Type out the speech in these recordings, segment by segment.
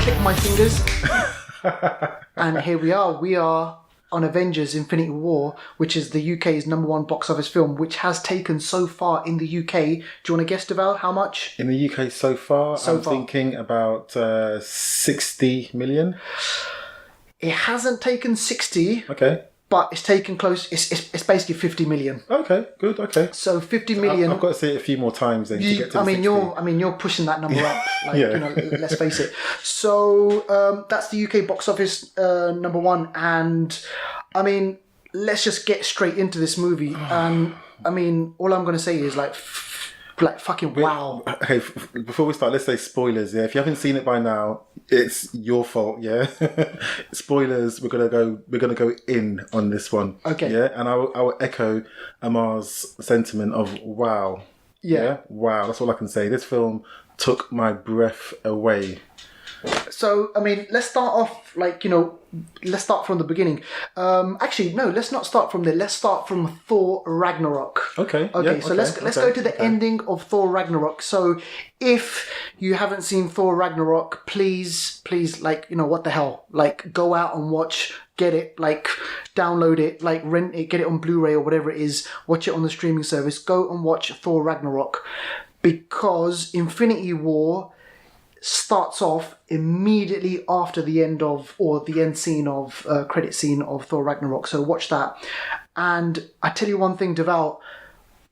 click my fingers. And here we are. We are on Avengers Infinity War, which is the UK's #1 box office film, which has taken so far in the UK. Do you want to guess, Deval, how much? In the UK so far, I'm thinking about 60 million. It hasn't taken 60. Okay. But it's taken close. It's basically 50 million. Okay, good. Okay. So 50 million. I've got to see it a few more times then to get to the 60. You're pushing that number up. Let's face it. So that's the UK box office #1, and let's just get straight into this movie. And all I'm going to say is fucking wow. Okay, before we start, let's say spoilers. Yeah, if you haven't seen it by now, it's your fault. Yeah, spoilers. We're gonna go in on this one. Okay. Yeah, and I will echo Amar's sentiment of wow. Yeah, wow. That's all I can say. This film took my breath away. So, let's start off let's start from the beginning. Actually, no, let's not start from there. Let's start from Thor Ragnarok. Okay. Let's go to the ending of Thor Ragnarok. So, if you haven't seen Thor Ragnarok, please, what the hell? Go out and watch, get it, download it, rent it, get it on Blu-ray or whatever it is, watch it on the streaming service. Go and watch Thor Ragnarok, because Infinity War starts off immediately after the end scene of credit scene of Thor Ragnarok. So watch that. And I tell you one thing, Deval,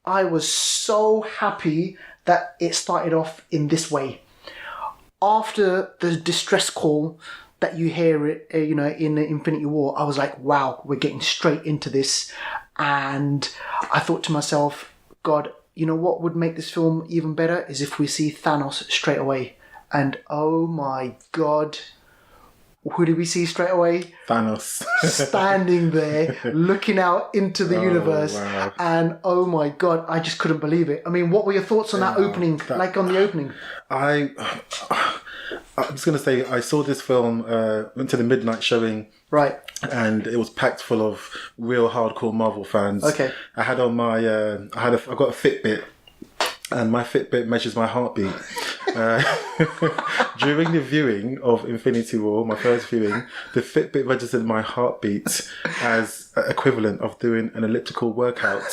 I was so happy that it started off in this way. After the distress call that you hear it, in Infinity War, I was like, wow, we're getting straight into this. And I thought to myself, God, you know what would make this film even better is if we see Thanos straight away. And oh my God, who did we see straight away? Thanos. Standing there, looking out into the universe. Wow. And oh my God, I just couldn't believe it. What were your thoughts on that opening, on the opening? I'm just going to say, I saw this film, went to the midnight showing. Right. And it was packed full of real hardcore Marvel fans. Okay. I had on my, I've got a Fitbit. And my Fitbit measures my heartbeat. During the viewing of Infinity War, my first viewing, the Fitbit registered my heartbeat as equivalent of doing an elliptical workout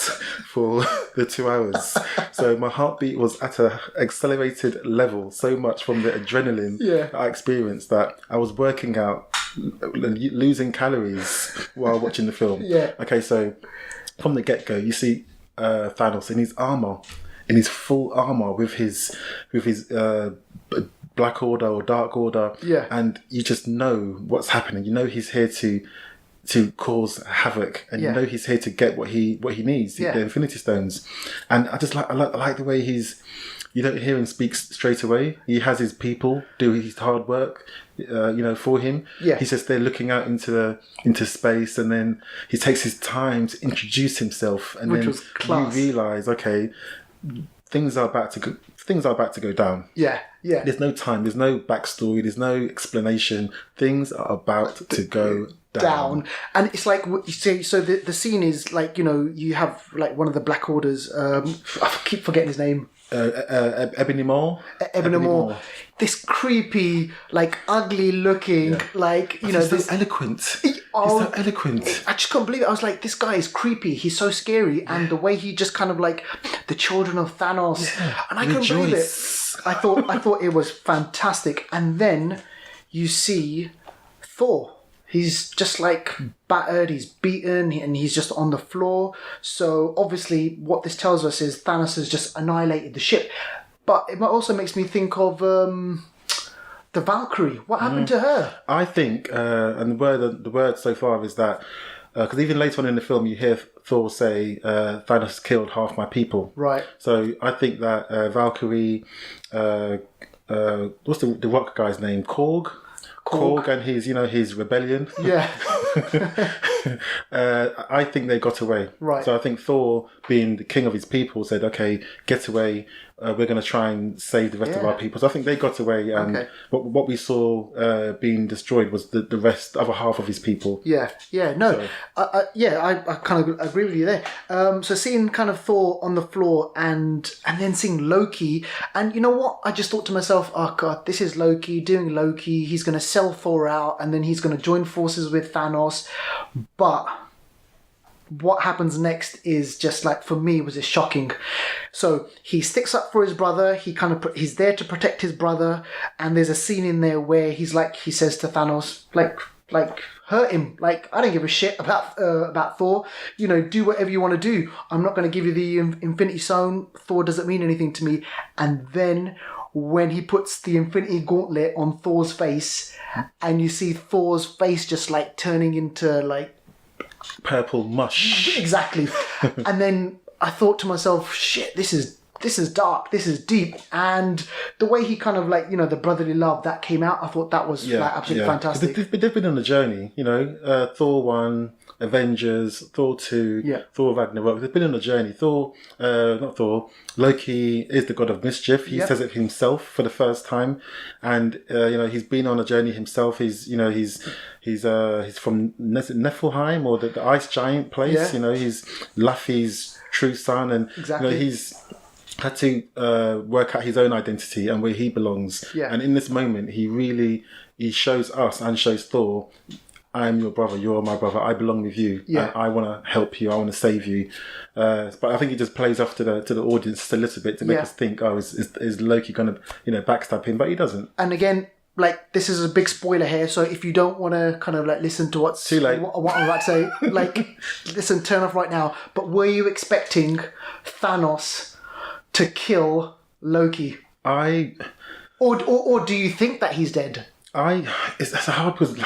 for the 2 hours. So my heartbeat was at an accelerated level, so much from the adrenaline that I experienced that I was working out, losing calories while watching the film. Yeah. Okay, so from the get-go, you see Thanos in his armour. In his full armor with his Black Order or Dark Order, and you just know what's happening. You know he's here to cause havoc, and you know he's here to get what he needs, the Infinity Stones. And I like the way you don't hear him speak straight away. He has his people do his hard work, for him. Yeah. He's just there looking out into space, and then he takes his time to introduce himself, and then you realise, okay, things are about to go down. Yeah. There's no time. There's no backstory. There's no explanation. Things are about to go down. And it's like, so the scene is you have one of the Black Orders. I keep forgetting his name. Ebony Maw. Ebony Maw. This creepy, ugly looking, He's so eloquent. He's so eloquent. I just couldn't believe it. I was like, this guy is creepy. He's so scary. And the way he just kind of the children of Thanos. Yeah. And I couldn't believe it. I thought it was fantastic. And then you see Thor. He's just battered, he's beaten, and he's just on the floor. So obviously what this tells us is Thanos has just annihilated the ship. But it also makes me think of the Valkyrie. What happened to her? I think, and the word so far is that, because even later on in the film you hear Thor say, Thanos killed half my people. Right. So I think that Valkyrie, what's the rock guy's name? Korg and his rebellion. Yeah. I think they got away. Right. So I think Thor, being the king of his people, said, "Okay, get away. We're going to try and save the rest of our people." So I think they got away. And what we saw being destroyed was the other half of his people. Yeah. No. So. I kind of agree with you there. So seeing kind of Thor on the floor and then seeing Loki, and you know what? I just thought to myself, oh God, this is Loki doing Loki. He's going to sell Thor out, and then he's going to join forces with Thanos. But what happens next is just like, for me, was just shocking. So he sticks up for his brother. He's there to protect his brother, and there's a scene in there where he says to Thanos, like hurt him. Like, I don't give a shit about Thor. You know, do whatever you want to do. I'm not going to give you the Infinity Stone. Thor doesn't mean anything to me. And then when he puts the Infinity Gauntlet on Thor's face, and you see Thor's face just like turning into like purple mush. Exactly. And then I thought to myself, shit, this is dark, this is deep. And the way he kind of like, you know, the brotherly love that came out, I thought that was like absolutely fantastic. They've been on a journey, you know, Thor 1, Avengers, Thor 2, Thor Ragnarok. They've been on a journey. Loki is the god of mischief. He says it himself for the first time. And, you know, he's been on a journey himself. He's from Niflheim, or the ice giant place. Yeah. You know, he's Laffy's true son. And, you know, he's had to work out his own identity and where he belongs. Yeah. And in this moment, he shows us and shows Thor, I am your brother, you're my brother, I belong with you. Yeah. I want to help you, I want to save you. But I think he just plays off to the audience just a little bit to make us think, oh, is Loki going to, you know, backstab him? But he doesn't. And again, like, this is a big spoiler here, so if you don't want to kind of like listen to what's too late, what I'm about to say, like, listen, turn off right now. But were you expecting Thanos to kill Loki? Or do you think that he's dead? It's hard because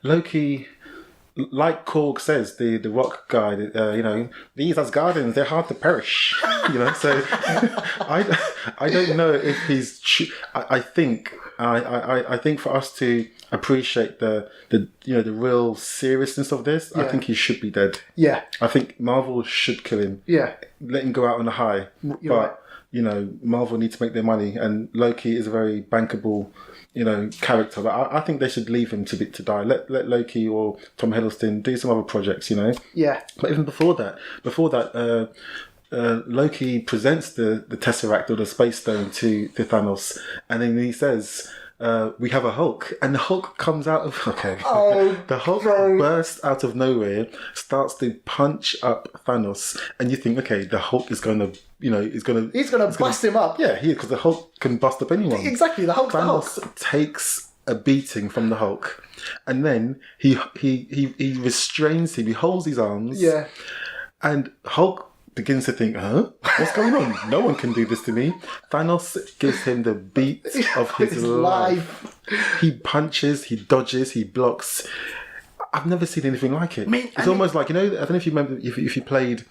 Loki, like Korg says, the rock guy, you know, these Asgardians, they're hard to perish, you know. So I don't know if he's. I think for us to appreciate the you know, the real seriousness of this, I think he should be dead. Yeah. I think Marvel should kill him. Yeah. Let him go out on a high. You're right. You know, Marvel need to make their money, and Loki is a very bankable, you know, character. But I think they should leave him to die. Let Loki or Tom Hiddleston do some other projects, you know. Yeah. But even before that, Loki presents the Tesseract or the Space Stone to Thanos, and then he says, we have a Hulk, and the Hulk comes out of the Hulk bursts out of nowhere, starts to punch up Thanos, and you think, okay, the Hulk is going to, you know, he's going to bust him up. Yeah, because the Hulk can bust up anyone. Exactly, the Hulk's Thanos the Hulk. Takes a beating from the Hulk, and then he restrains him. He holds his arms. Yeah, and Hulk begins to think, what's going on? No one can do this to me. Thanos gives him the beat of his life. He punches, he dodges, he blocks. I've never seen anything like it. It's almost like, you know, I don't know if you remember, if you played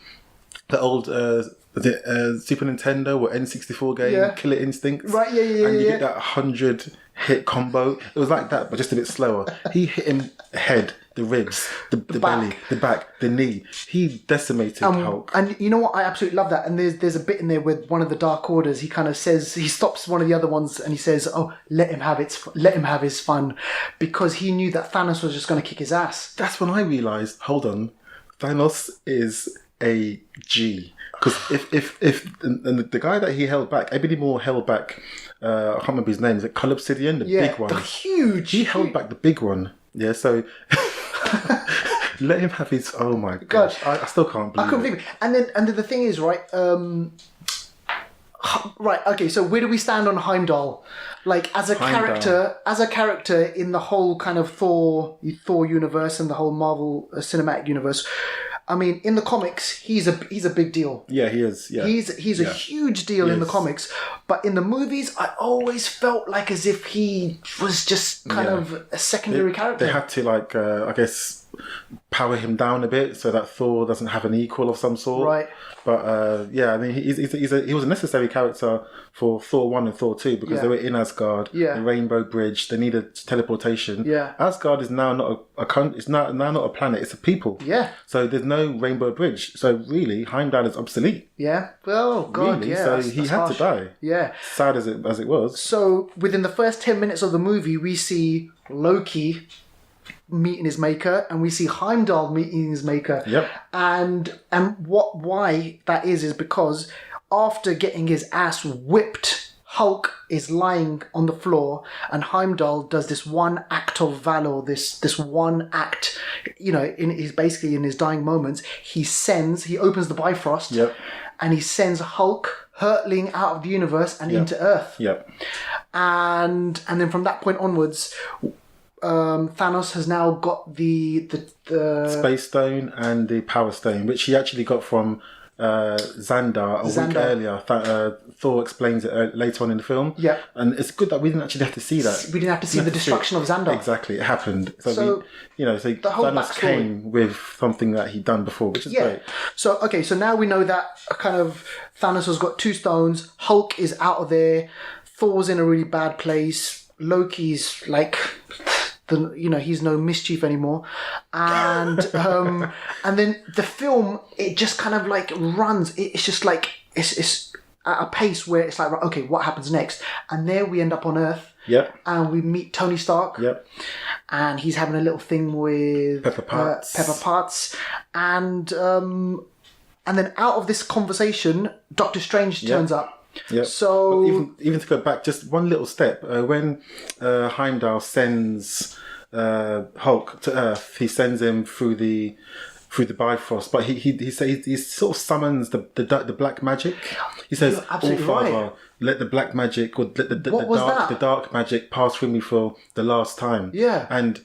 the old Super Nintendo or N64 game, Killer Instinct. Right, yeah. And you get that 100 hit combo. It was like that, but just a bit slower. He hit him head, the ribs, the belly, the back, the knee. He decimated Hulk. And you know what? I absolutely love that. And there's a bit in there with one of the Dark Orders. He kind of says, he stops one of the other ones and he says, "Oh, let him have his fun," because he knew that Thanos was just going to kick his ass. That's when I realised, hold on, Thanos is a G. Because if the guy that he held back, Ebony Moore held back, I can't remember his name, is it Colobsidian, the big one? The huge. He held back the big one. Yeah, so let him have his. Oh my gosh, I still can't believe. I couldn't believe it. And then the thing is, right? Right. Okay. So where do we stand on Heimdall? Like as a character in the whole kind of Thor universe and the whole Marvel cinematic universe. I mean, in the comics, he's a big deal. Yeah, he is. Yeah, he's a huge deal in the comics. But in the movies, I always felt like as if he was just kind of a secondary character. They had to, like, I guess, power him down a bit so that Thor doesn't have an equal of some sort. Right. But yeah, I mean, he was a necessary character for Thor 1 and Thor 2 because they were in Asgard, the Rainbow Bridge, they needed teleportation. Yeah. Asgard is now not it's now not a planet, it's a people. Yeah. So there's no Rainbow Bridge. So really, Heimdall is obsolete. Yeah. Well, God, really? yeah. So he had harsh. to die. Yeah. Sad as it was. So within the first 10 minutes of the movie, we see Loki meeting his maker, and we see Heimdall meeting his maker. Yep. And why that is because after getting his ass whipped, Hulk is lying on the floor, and Heimdall does this one act of valor, this one act, basically in his dying moments, he opens the Bifrost, and he sends Hulk hurtling out of the universe and into Earth. Yep. And then from that point onwards, Thanos has now got the Space Stone and the Power Stone, which he actually got from Xandar a week earlier. Thor explains it later on in the film. Yeah. And it's good that we didn't actually have to see that. We didn't have to see the destruction of Xandar. Exactly, it happened. So the whole Thanos came with something that he'd done before, which is great. So now we know that kind of Thanos has got 2 stones, Hulk is out of there, Thor's in a really bad place, Loki's like... he's no mischief anymore, and then the film, it just kind of like runs. It's just like it's at a pace where it's like, right, okay, what happens next? And there we end up on Earth. Yep. And we meet Tony Stark. Yep. And he's having a little thing with Pepper Potts, and then out of this conversation, Doctor Strange turns up. Yeah. So even to go back just one little step, when Heimdall sends Hulk to Earth, he sends him through the Bifrost, but he sort of summons the black magic. He says, "All Father, let the black magic or let the dark magic pass through me for the last time." Yeah. And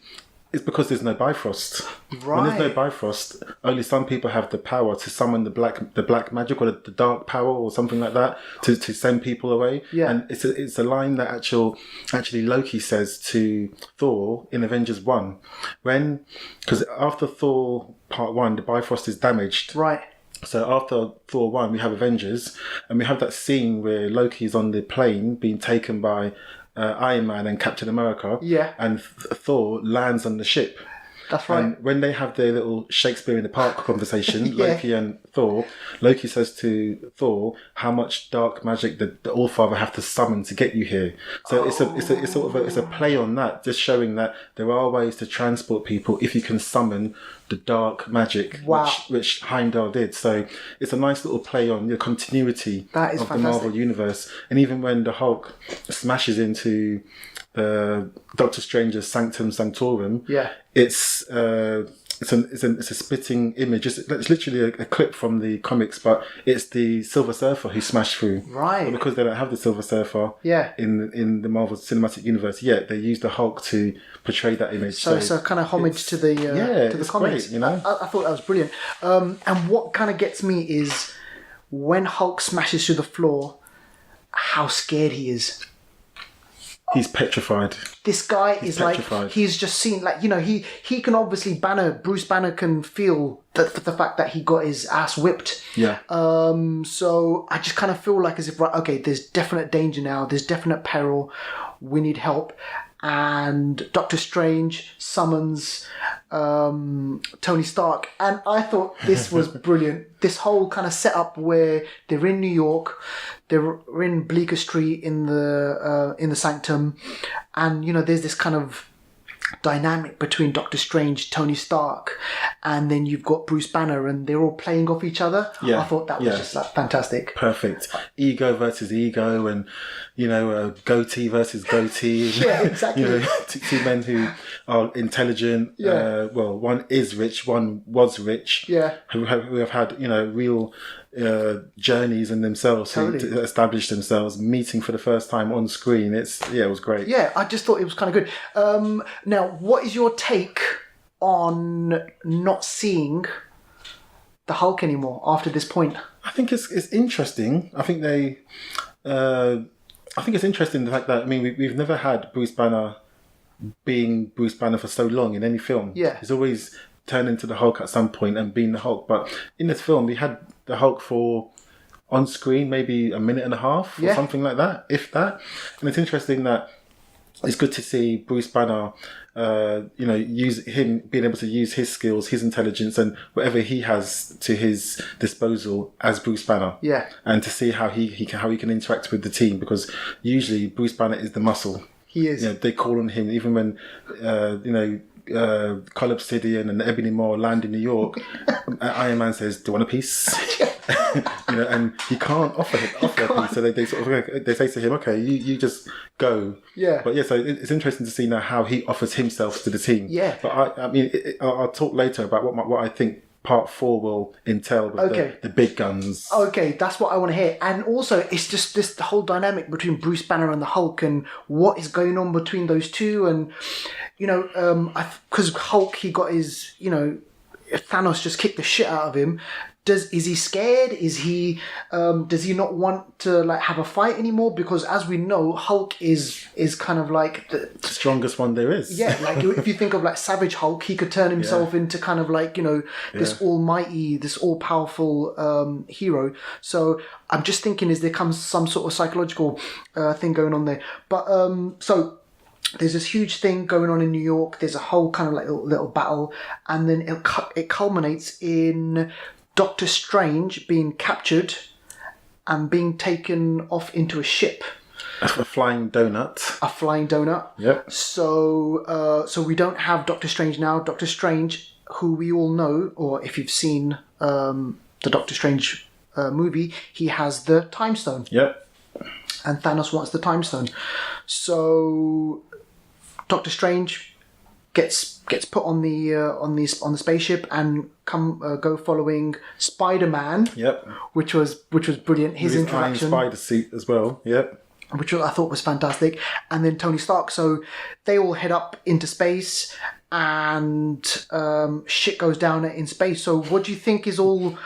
it's because there's no Bifrost. Right. When there's no Bifrost, only some people have the power to summon the black magic or the dark power or something like that to send people away. Yeah. And it's a line that actually Loki says to Thor in Avengers 1. Because after Thor Part 1, the Bifrost is damaged. Right. So after Thor 1, we have Avengers, and we have that scene where Loki's on the plane being taken by Iron Man and Captain America. Yeah. And Thor lands on the ship. That's right. And when they have their little Shakespeare in the Park conversation, Yeah. Loki and Thor, Loki says to Thor, "How much dark magic did the All-Father have to summon to get you here?" So it's a play on that, just showing that there are ways to transport people if you can summon the dark magic, which Heimdall did. So it's a nice little play on the continuity of the Marvel universe. And even when the Hulk smashes into Doctor Strange's Sanctum Sanctorum, it's a spitting image. It's literally a clip from the comics, but it's the Silver Surfer who smashed through. Right. But because they don't have the Silver Surfer in the Marvel Cinematic Universe yet, they use the Hulk to portray that image. So it's a kind of homage to the comics. Great, I thought that was brilliant. And what kind of gets me is when Hulk smashes through the floor, how scared he is. He's petrified. This guy is petrified. Like, he's just seen, like, he can obviously Bruce Banner can feel the fact that he got his ass whipped. Yeah. So I just kind of feel like as if, right, okay, there's definite danger now. There's definite peril. We need help. And Doctor Strange summons Tony Stark. And I thought this was brilliant. This whole kind of setup where they're in New York, they're in Bleecker Street in the Sanctum, and there's this kind of dynamic between Doctor Strange, Tony Stark, and then you've got Bruce Banner, and they're all playing off each other. I thought that was just like fantastic. Perfect. Ego versus ego, and goatee versus goatee. Yeah, exactly. Two men who are intelligent. Yeah. Well, one is rich, one was rich. Yeah. Who have had real journeys in themselves, Totally. to establish themselves, meeting for the first time on screen. It was great. Yeah, I just thought it was kind of good. Now, what is your take on not seeing the Hulk anymore after this point? I think it's interesting. I think it's interesting the fact that we've never had Bruce Banner being Bruce Banner for so long in any film. Yeah. He's always turn into the Hulk at some point and being the Hulk. But in this film, we had the Hulk for on screen maybe a minute and a half or something like that, if that. And it's interesting that it's good to see Bruce Banner, use him being able to use his skills, his intelligence, and whatever he has to his disposal as Bruce Banner. Yeah. And to see how he can interact with the team, because usually Bruce Banner is the muscle. He is. They call on him even when Cull Obsidian and Ebony Maw land in New York. Iron Man says, "Do you want a piece?" And he can't offer a piece. So they say to him, "Okay, you just go." Yeah. But so it's interesting to see now how he offers himself to the team. Yeah. But I'll talk later about what I think Part 4 will entail with the big guns. Okay, that's what I want to hear. And also, it's just the whole dynamic between Bruce Banner and the Hulk and what is going on between those two. And, because Hulk, he got his, Thanos just kicked the shit out of him. Is he scared? Is he? Does he not want to have a fight anymore? Because as we know, Hulk is kind of like the strongest one there is. Yeah, if you think of Savage Hulk, he could turn himself into kind of this almighty, this all powerful hero. So I'm just thinking, is there comes some sort of psychological thing going on there? But so. There's this huge thing going on in New York. There's a whole kind of little battle, and then it culminates in Doctor Strange being captured and being taken off into a ship. A flying donut. A flying donut. Yep. So we don't have Doctor Strange now. Doctor Strange, who we all know, or if you've seen the Doctor Strange movie, he has the Time Stone. Yep. And Thanos wants the Time Stone. So Doctor Strange gets put on the spaceship and go following Spider-Man. Yep. Which was brilliant. His introduction. Iron Spider suit as well. Yep. Which I thought was fantastic. And then Tony Stark. So they all head up into space, and shit goes down in space. So what do you think is all?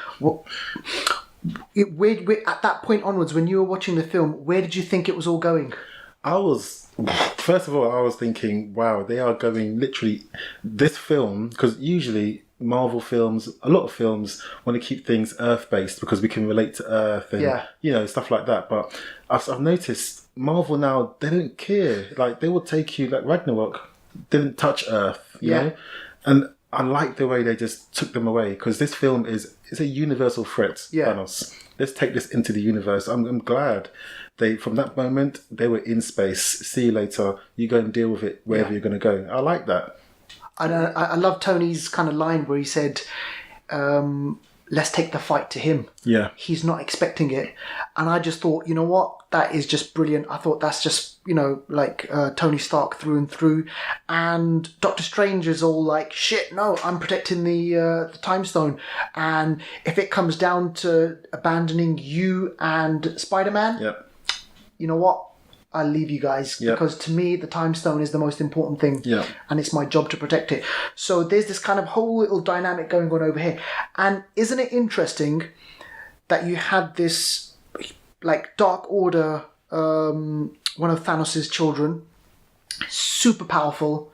At that point onwards, when you were watching the film, where did you think it was all going? First of all, I was thinking, wow, they are going literally this film, because usually Marvel films, a lot of films want to keep things Earth-based because we can relate to Earth and, stuff like that. But I've noticed Marvel now, they don't care. They will take you, Ragnarok didn't touch Earth, you know? And I like the way they just took them away, because this film is a universal threat, Thanos. Let's take this into the universe. I'm glad from that moment, they were in space. See you later. You go and deal with it wherever you're going to go. I like that. I love Tony's kind of line where he said, let's take the fight to him. Yeah. He's not expecting it. And I just thought, you know what? That is just brilliant. I thought that's just, Tony Stark through and through. And Doctor Strange is all like, shit, no, I'm protecting the Time Stone. And if it comes down to abandoning you and Spider-Man, you know what? I'll leave you guys, because to me the Time Stone is the most important thing, and it's my job to protect it. So there's this kind of whole little dynamic going on over here. And isn't it interesting that you had this Dark Order, one of Thanos's children, super powerful,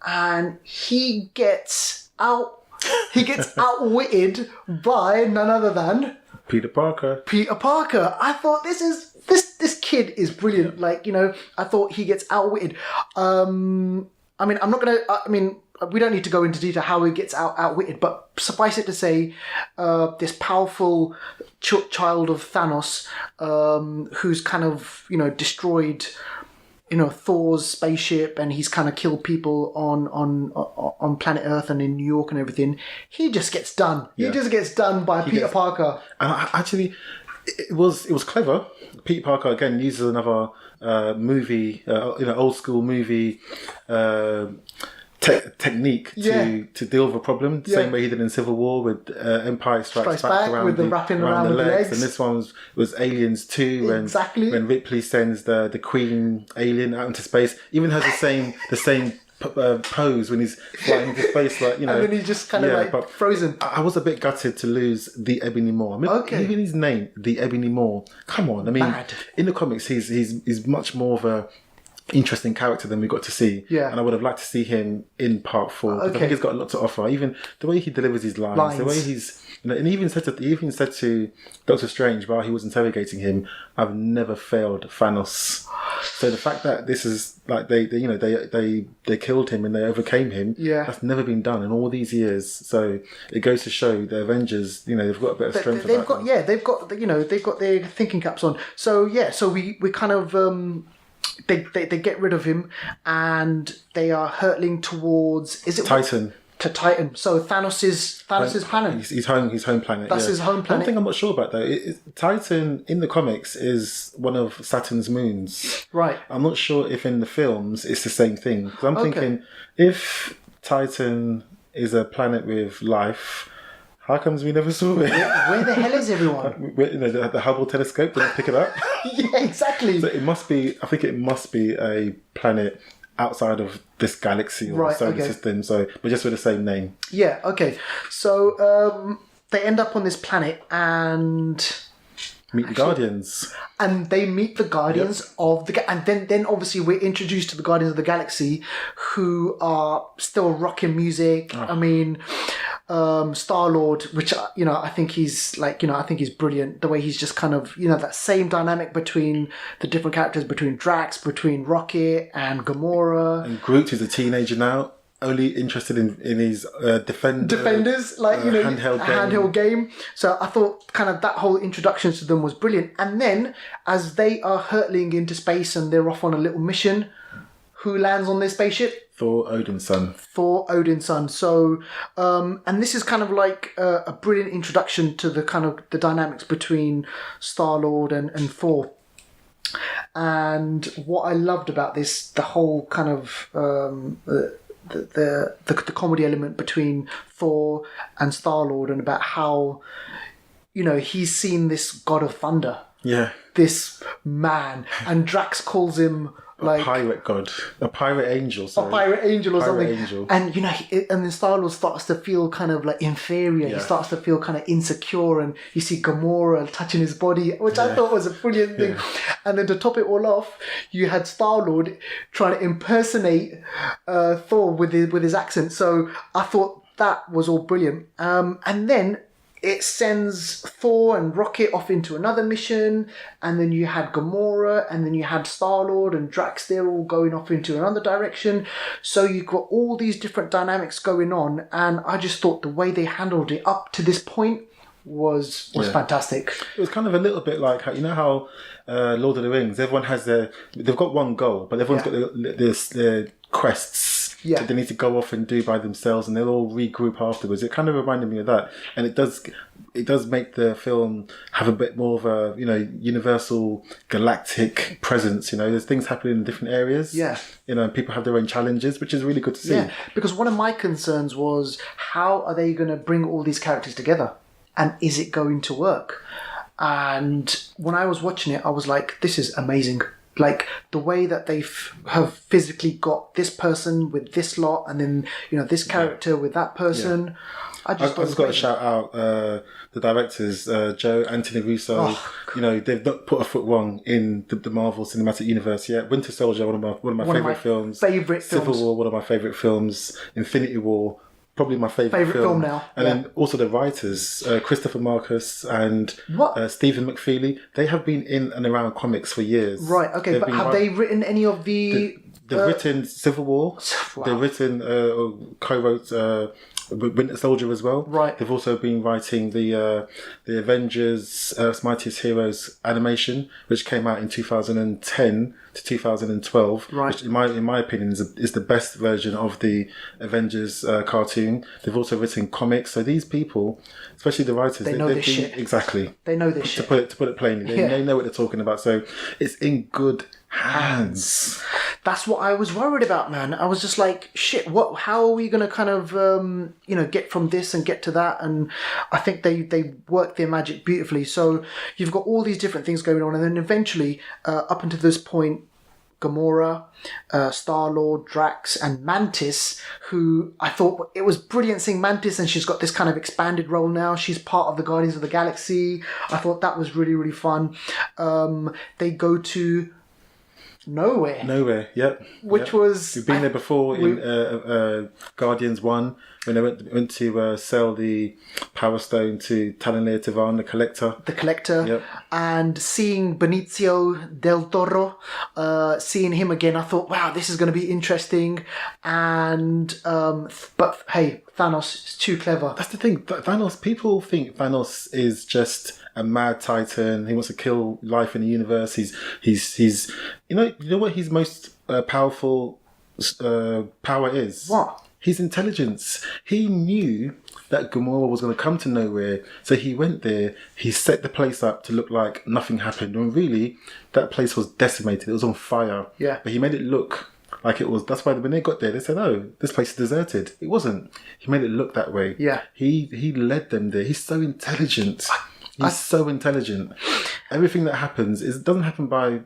and he gets outwitted by none other than Peter Parker. I thought this kid is brilliant. I thought he gets outwitted. We don't need to go into detail how he gets outwitted, but suffice it to say, this powerful child of Thanos, who's kind of, destroyed, Thor's spaceship, and he's kind of killed people on planet Earth and in New York and everything. He just gets done. He just gets done by Peter Parker. And actually, it was clever. Peter Parker again uses another movie, old school movie technique to deal with a problem. Same way he did in Civil War with Empire Strikes Back around with the wrapping around the legs. And this one was Aliens 2 when Ripley sends the Queen alien out into space. Even has the same pose when he's flying into space, and then he's just kind of frozen. I was a bit gutted to lose the Ebony Maw. Even his name, the Ebony Maw. Come on, Bad. in the comics, he's much more of interesting character than we got to see. Yeah. And I would have liked to see him in part 4. Because I think he's got a lot to offer. Even the way he delivers his lines. The way he's... and he even said to Doctor Strange while he was interrogating him, "I've never failed Thanos." So the fact that this is like they killed him and they overcame him, that's never been done in all these years. So it goes to show the Avengers, they've got a bit of strength. They've got their thinking caps on. So we kind of they get rid of him and they are hurtling towards Titan. To Titan. So Thanos's planet. His home planet. That's his home planet. One thing I'm not sure about though, Titan in the comics is one of Saturn's moons. Right. I'm not sure if in the films it's the same thing. Because I'm thinking, if Titan is a planet with life, how comes we never saw it? Where the hell is everyone? The Hubble telescope didn't pick it up. Yeah, exactly. So I think it must be a planet outside of this galaxy or solar system, but just with the same name. Yeah, okay. So they end up on this planet and meet the Guardians. And they meet the Guardians of the... And then obviously we're introduced to the Guardians of the Galaxy who are still rocking music. I mean... Star-Lord, which I think he's brilliant. The way he's just kind of that same dynamic between the different characters, between Drax, between Rocket and Gamora, and Groot, who's a teenager now, only interested in his defenders, handheld game. So I thought kind of that whole introduction to them was brilliant. And then as they are hurtling into space and they're off on a little mission, who lands on their spaceship? Thor, Odin's son. So, and this is kind of like a brilliant introduction to the kind of the dynamics between Star-Lord and Thor. And what I loved about this, the whole kind of the comedy element between Thor and Star-Lord, and about how he's seen this god of thunder. Yeah. This man, and Drax calls him like a pirate god, a pirate angel, or something. And and then Star-Lord starts to feel kind of like inferior. He starts to feel kind of insecure, and you see Gamora touching his body, which I thought was a brilliant thing. And then to top it all off, you had Star-Lord trying to impersonate Thor with his accent. So I thought that was all brilliant. And then it sends Thor and Rocket off into another mission, and then you had Gamora, and then you had Star-Lord and Drax. They're all going off into another direction. So you've got all these different dynamics going on, and I just thought the way they handled it up to this point was fantastic. It was kind of a little bit like how Lord of the Rings, everyone has they've got one goal, but everyone's got their quests that they need to go off and do by themselves, and they'll all regroup afterwards. It kind of reminded me of that, and it does make the film have a bit more of a universal galactic presence. There's things happening in different areas. And people have their own challenges, which is really good to see. Yeah, because one of my concerns was, how are they going to bring all these characters together, and is it going to work? And when I was watching it, I was like, this is amazing. Like the way that they have physically got this person with this lot, and then this character with that person. I've just got to shout out the directors, Joe, Anthony Russo. They've not put a foot wrong in the Marvel Cinematic Universe yet. Winter Soldier, one of my favourite films. Civil War, one of my favourite films. Infinity War, probably my favourite film now. And then also the writers, Christopher Marcus and Stephen McFeely. They have been in and around comics for years. Right, okay, but have they written any of the... They've written Civil War. Wow. They've written, co-wrote Winter Soldier as well. Right. They've also been writing the Avengers Mightiest Heroes animation, which came out in 2010 to 2012. Right. Which, in my opinion, is the best version of the Avengers cartoon. They've also written comics. So these people, especially the writers, they know this shit. Exactly. They know this shit. To put it plainly, they know what they're talking about. So it's in good hands. That's what I was worried about, man. I was just like, shit, how are we going to kind of, get from this and get to that? And I think they work their magic beautifully. So you've got all these different things going on. And then eventually, up until this point, Gamora, Star-Lord, Drax, and Mantis, who I thought it was brilliant seeing Mantis, and she's got this kind of expanded role now. She's part of the Guardians of the Galaxy. I thought that was really, really fun. They go to... Nowhere. Yep. Which was... We've been there before in Guardians 1 when they went to sell the Power Stone to Talonir Tavan, the Collector. Yep. And seeing Benicio del Toro, seeing him again, I thought, wow, this is going to be interesting. And but hey, Thanos is too clever. That's the thing. Thanos. People think Thanos is just a mad titan. He wants to kill life in the universe. He's you know what his most powerful power is? What? His intelligence. He knew that Gamora was going to come to nowhere, so he went there. He set the place up to look like nothing happened, when really that place was decimated. It was on fire. Yeah. But he made it look like it was. That's why when they got there, they said, "Oh, this place is deserted." It wasn't. He made it look that way. Yeah. He led them there. He's so intelligent. He's so intelligent. Everything that happens doesn't happen by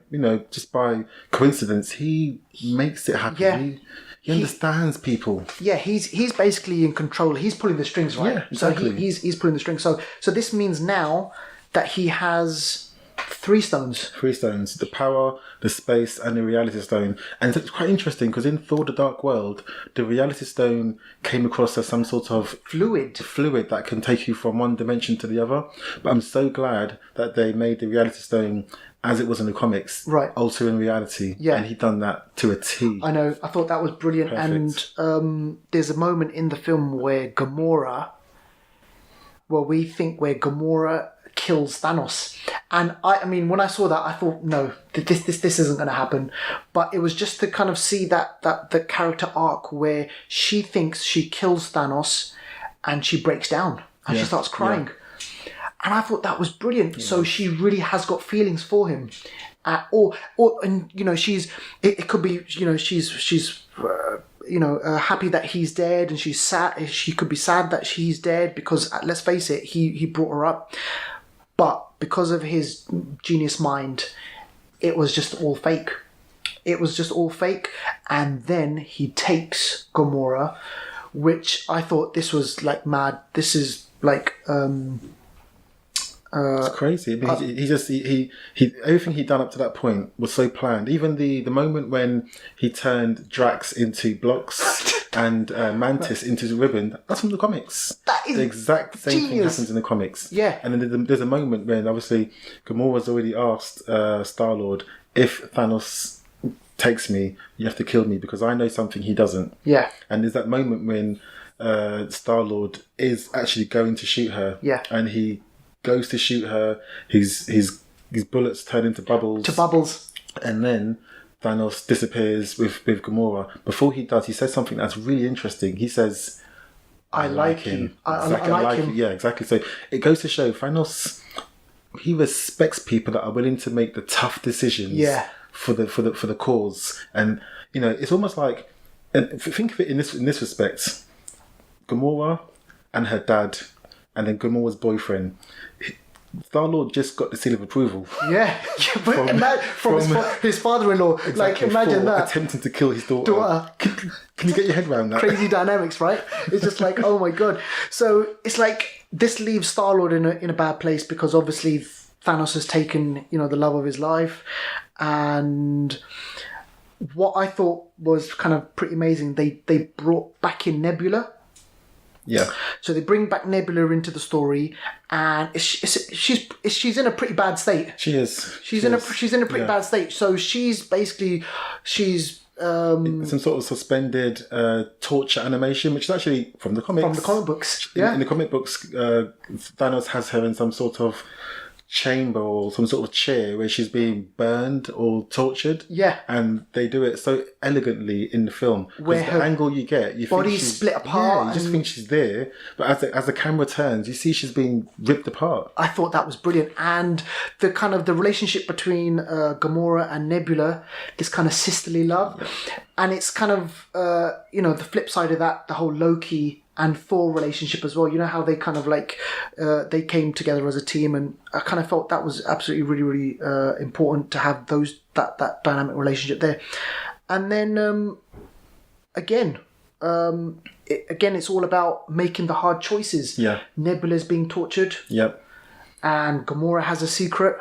just by coincidence. He makes it happen. Yeah. He understands people. Yeah, he's basically in control. He's pulling the strings, right? Yeah, exactly. So he's pulling the strings. So this means now that he has 3 stones. 3 stones: the power, the space, and the reality stone. And it's quite interesting because in Thor: The Dark World, the reality stone came across as some sort of fluid that can take you from one dimension to the other. But I'm so glad that they made the reality stone as it was in the comics, right? Altering reality. Yeah, and he done that to a T. I know. I thought that was brilliant. Perfect. And there's a moment in the film where Gamora kills Thanos. And I mean, when I saw that, I thought, no, this isn't going to happen. But it was just to kind of see that the character arc where she thinks she kills Thanos and she breaks down and she starts crying. Yeah. And I thought that was brilliant. Yeah. So she really has got feelings for him. It could be, she's happy that he's dead, and she's sad. She could be sad that he's dead because, let's face it, he brought her up. But because of his genius mind, it was just all fake. And then he takes Gamora, which I thought this was like mad. This is like... it's crazy. I mean, he everything he'd done up to that point was so planned. Even the moment when he turned Drax into blocks and Mantis into ribbon, that's from the comics. That is the exact same genius. thing happens in the comics. Yeah. And then there's a moment when obviously Gamora's already asked Star-Lord, if Thanos takes me, you have to kill me because I know something he doesn't. Yeah. And there's that moment when Star-Lord is actually going to shoot her. Yeah. And he goes to shoot her, his bullets turn into bubbles. And then Thanos disappears with Gamora. Before he does, he says something that's really interesting. He says, I like him. I like him. Yeah, exactly. So it goes to show Thanos, he respects people that are willing to make the tough decisions for the cause. And, it's almost like, and think of it in this respect, Gamora and her dad, and then Gamora's boyfriend. Star-Lord just got the seal of approval. Yeah, but from his father-in-law. Exactly, like, imagine that. Attempting to kill his daughter. Can you get your head around that? Crazy dynamics, right? It's just like, oh my God. So it's like, this leaves Star-Lord in a bad place because obviously Thanos has taken, the love of his life. And what I thought was kind of pretty amazing, they brought back in Nebula. Yeah. So they bring back Nebula into the story, and she's in a pretty bad state. She is. She's in a pretty bad state. So she's basically some sort of suspended torture animation, which is actually from the comics. From the comic books. In the comic books, Thanos has her in some sort of chamber or some sort of chair where she's being burned or tortured. Yeah. And they do it so elegantly in the film. Where the angle you get, you body's think she's split apart. Yeah, you just think she's there. But as the camera turns, you see she's being ripped apart. I thought that was brilliant. And the kind of the relationship between Gamora and Nebula, this kind of sisterly love. Yeah. And it's kind of, the flip side of that, the whole Loki and Thor relationship as well. You know how they kind of like they came together as a team, and I kind of felt that was absolutely really, really important to have that dynamic relationship there. And then again, it's all about making the hard choices. Yeah, Nebula's being tortured. Yep. And Gamora has a secret.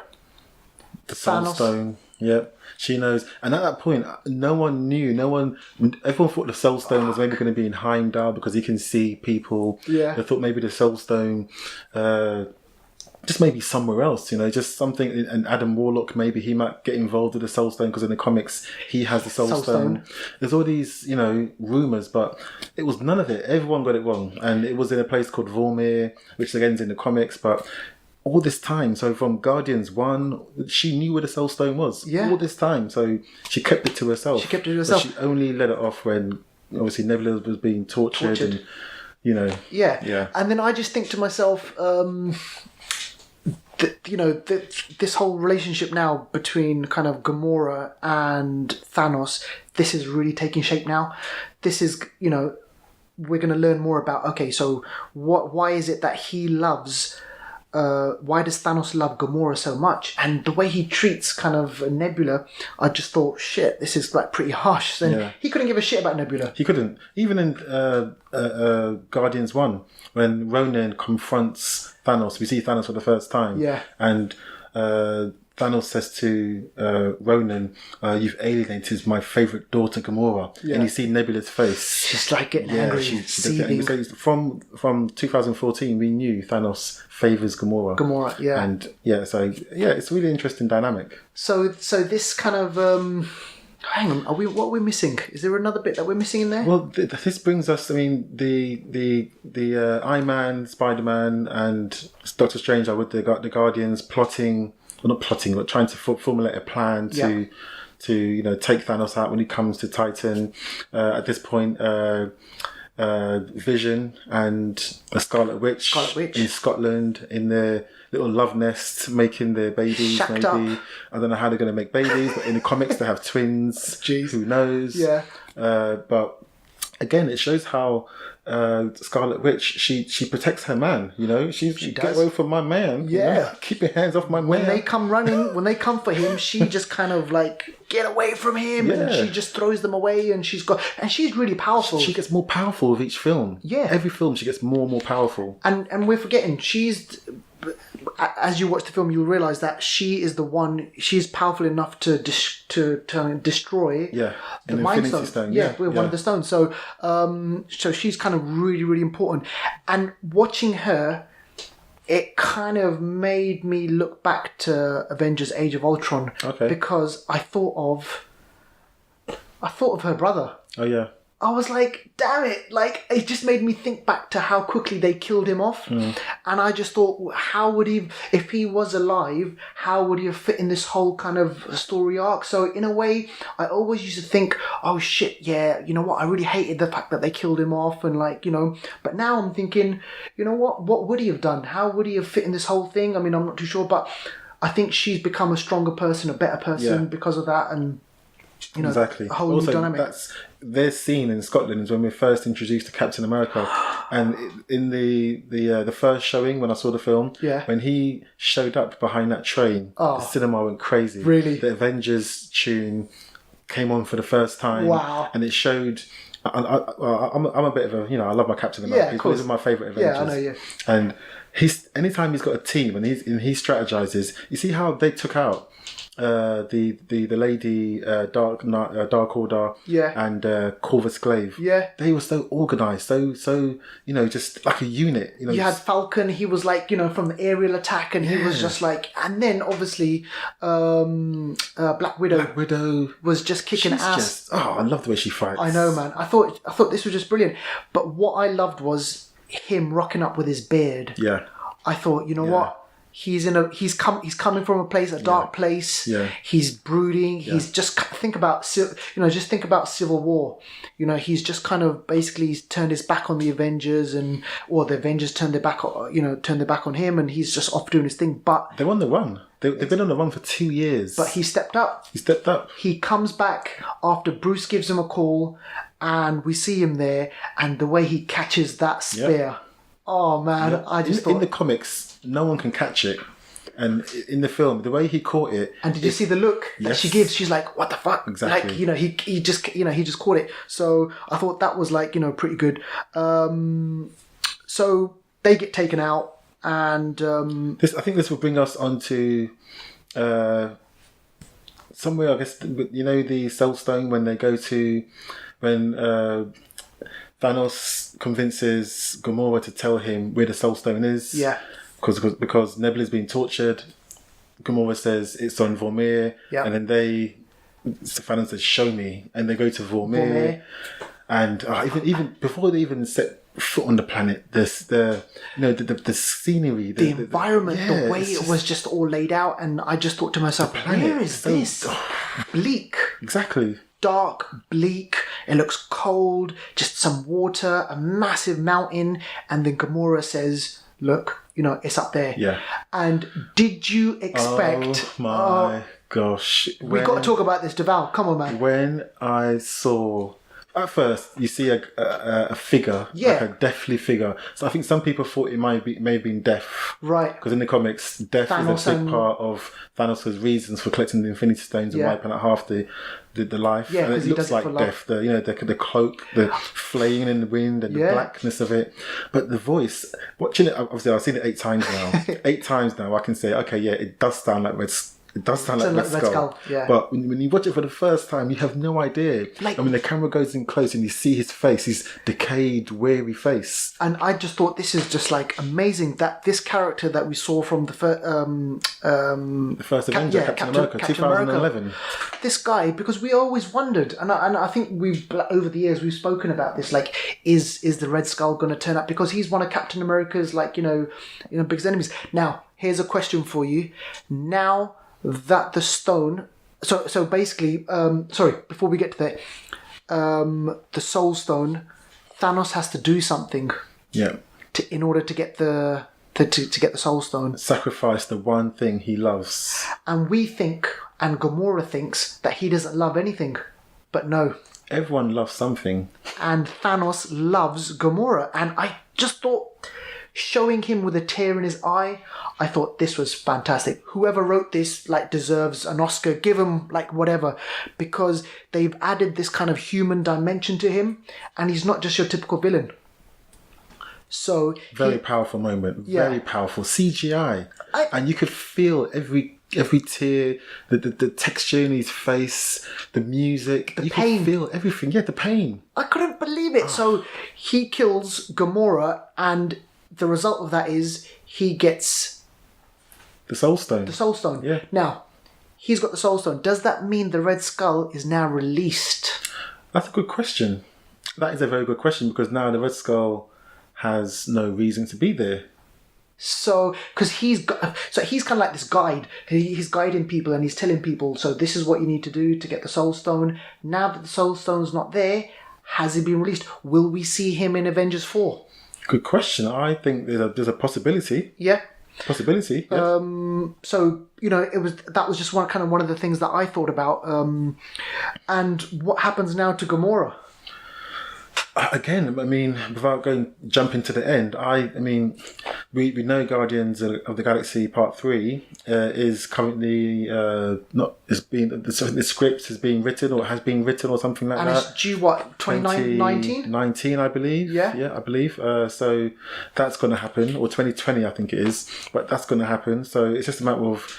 The Soul Stone. Yep, she knows. And at that point, no one knew. Everyone thought the Soul Stone was maybe going to be in Heimdall because he can see people. Yeah. They thought maybe the Soul Stone, just maybe somewhere else, just something. And Adam Warlock, maybe he might get involved with the Soul Stone because in the comics he has the Soul Stone. There's all these, rumors, but it was none of it. Everyone got it wrong, and it was in a place called Vormir, which again is in the comics, but. All this time, so from Guardians 1, she knew where the Soul Stone was. Yeah. All this time, so she kept it to herself. But she only let it off when, obviously, Nebula was being tortured. And, Yeah. Yeah. And then I just think to myself, this whole relationship now between kind of Gamora and Thanos, this is really taking shape now. This is, we're going to learn more about, okay, so why is it that he loves... why does Thanos love Gamora so much? And the way he treats kind of Nebula, I just thought, shit, this is like pretty harsh. And he couldn't give a shit about Nebula. He couldn't. Even in Guardians 1, when Ronan confronts Thanos, we see Thanos for the first time. Yeah. And Thanos says to Ronan, you've alienated my favourite daughter, Gamora. Yeah. And you see Nebula's face. She's like getting angry, seething. From 2014, we knew Thanos favours Gamora. Yeah. And it's a really interesting dynamic. So this kind of... hang on, what are we missing? Is there another bit that we're missing in there? Well, this brings us, the Iron Man, Spider-Man and Doctor Strange are with the Guardians plotting... Well, not plotting, but trying to formulate a plan to take Thanos out when he comes to Titan. At this point, Vision and a Scarlet Witch in Scotland in their little love nest making their babies. Shacked maybe up. I don't know how they're going to make babies, but in the comics they have twins. Jeez. Who knows? Yeah. But again, it shows how Scarlet Witch she protects her man. She does. Get away from my man. Yeah. Keep your hands off my man. When they come for him, she just kind of like get away from him, and she just throws them away. And she's really powerful. She gets more powerful with each film. Yeah. Every film she gets more and more powerful. And we're forgetting as you watch the film, you'll realise that she is the one. She's powerful enough to destroy the Mind Stone. With one of the stones. So she's kind of really, really important. And watching her, it kind of made me look back to Avengers: Age of Ultron. Okay. Because I thought of her brother. Oh yeah. I was like, damn it. Like, it just made me think back to how quickly they killed him off. And I just thought, how would he, if he was alive, how would he have fit in this whole kind of story arc? So in a way, I always used to think, oh shit, yeah, you know what? I really hated the fact that they killed him off and but now I'm thinking, you know what would he have done? How would he have fit in this whole thing? I mean, I'm not too sure, but I think she's become a stronger person, a better person because of that. And, exactly. a whole new dynamic. Their scene in Scotland is when we're first introduced to Captain America, and in the first showing when I saw the film, when he showed up behind that train, the cinema went crazy. Really, the Avengers tune came on for the first time. Wow, and it showed. I'm a bit of a I love my Captain America. He's one of my favourite Avengers. Yeah, I know you. And anytime he's got a team and he strategizes, you see how they took out. The lady Dark Order and Corvus Glaive. Yeah, they were so organised, so just like a unit. You had Falcon. He was like from the aerial attack, and he was just like, and then obviously Black Widow. Black Widow was just kicking ass. I love the way she fights. I know, man. I thought this was just brilliant. But what I loved was him rocking up with his beard. Yeah, I thought, what. He's coming from a dark place. Yeah. He's brooding. Yeah. He's just think about Civil War. He's just kind of basically turned his back on the Avengers, or the Avengers turned their back on him, and he's just off doing his thing. But they're on the run. They've been on the run for 2 years. But he stepped up. He comes back after Bruce gives him a call, and we see him there, and the way he catches that spear. Yeah. Oh man, yeah. I just thought... In the comics, no one can catch it. And in the film, the way he caught it... And did you see the look that she gives? She's like, what the fuck? Exactly. Like, he just caught it. So I thought that was pretty good. So they get taken out and... I think this will bring us on to... somewhere, I guess, the Soul Stone when Thanos convinces Gamora to tell him where the Soul Stone is. Yeah. Because Nebula's being tortured. Gamora says it's on Vormir. Yeah. And then Thanos says, show me. And they go to Vormir. And even before they even set foot on the planet, the scenery, the environment, the way it was just all laid out, and I just thought to myself, where is this? Bleak. Exactly. Dark, bleak, it looks cold, just some water, a massive mountain, and then Gamora says, look, it's up there. Yeah. And did you expect... Oh my gosh. We've got to talk about this, Deval. Come on, man. When I saw... At first, you see a figure, like a deathly figure. So I think some people thought it may have been death. Right. Because in the comics, death Thanos is a big part of Thanos' reasons for collecting the Infinity Stones and wiping out half the life. Yeah, and it looks like death. The cloak, the flaying in the wind and the blackness of it. But the voice, watching it, obviously I've seen it 8 times now. 8 times now, I can say, okay, yeah, it does sound like It does sound like Red Skull. Yeah. But when you watch it for the first time, you have no idea. When the camera goes in close and you see his face, his decayed, weary face. And I just thought this is just amazing that this character that we saw from the first Avenger, Captain America, 2011. This guy, because we always wondered, and I think we've over the years we've spoken about this, is the Red Skull going to turn up? Because he's one of Captain America's biggest enemies. Now, here's a question for you. Now that the stone, so basically, before we get to that, the Soul Stone, Thanos has to do something. Yeah. In order to get the get the Soul Stone. Sacrifice the one thing he loves. And we think, and Gamora thinks, that he doesn't love anything, but no. Everyone loves something. And Thanos loves Gamora, and I just thought, showing him with a tear in his eye, I thought this was fantastic. Whoever wrote this deserves an Oscar. Give him whatever, because they've added this kind of human dimension to him, and he's not just your typical villain. So very powerful moment. Very powerful CGI, and you could feel every tear, the texture in his face, the music, the pain. Could feel everything. Yeah, the pain. I couldn't believe it. So he kills Gamora, and the result of that is he gets the Soul Stone. The Soul Stone. Yeah. Now, he's got the Soul Stone. Does that mean the Red Skull is now released? That's a good question. That is a very good question, because now the Red Skull has no reason to be there. So, because he's kind of like this guide. He's guiding people and he's telling people, so this is what you need to do to get the Soul Stone. Now that the Soul Stone's not there, has he been released? Will we see him in Avengers 4? Good question. I think there's a possibility. Yeah. Possibility. Yeah. So that was just one of the things that I thought about. And what happens now to Gamora? Again, I mean, without jumping to the end, we know Guardians of the Galaxy Part 3 is currently the script is being written or has been written or something like that. And it's due 2019? 19, I believe. Yeah, I believe. So that's going to happen, or 2020, I think it is. But that's going to happen. So it's just a matter of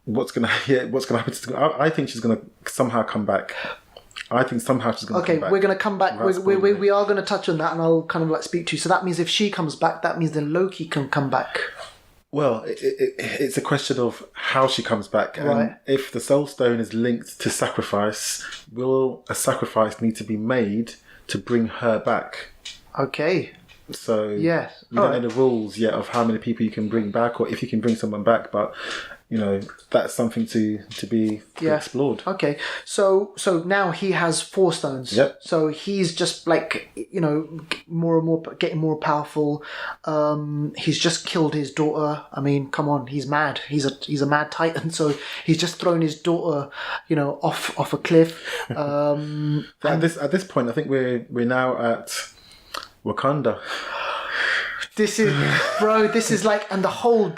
what's going to happen to. I think she's going to somehow come back. I think somehow she's going to come back. We're going to come back. We are going to touch on that, and I'll kind of speak to you. So that means if she comes back, that means then Loki can come back. Well, it's a question of how she comes back. Right. And if the Soul Stone is linked to sacrifice, will a sacrifice need to be made to bring her back? Okay. So yes. We don't know the rules yet of how many people you can bring back, or if you can bring someone back, but that's something to be explored. Okay, so now he has 4 stones. Yep. So he's just more and more getting more powerful. He's just killed his daughter. I mean, come on, he's mad. He's a mad titan. So he's just thrown his daughter, off a cliff. At this point, I think we're now at Wakanda. This is and the whole,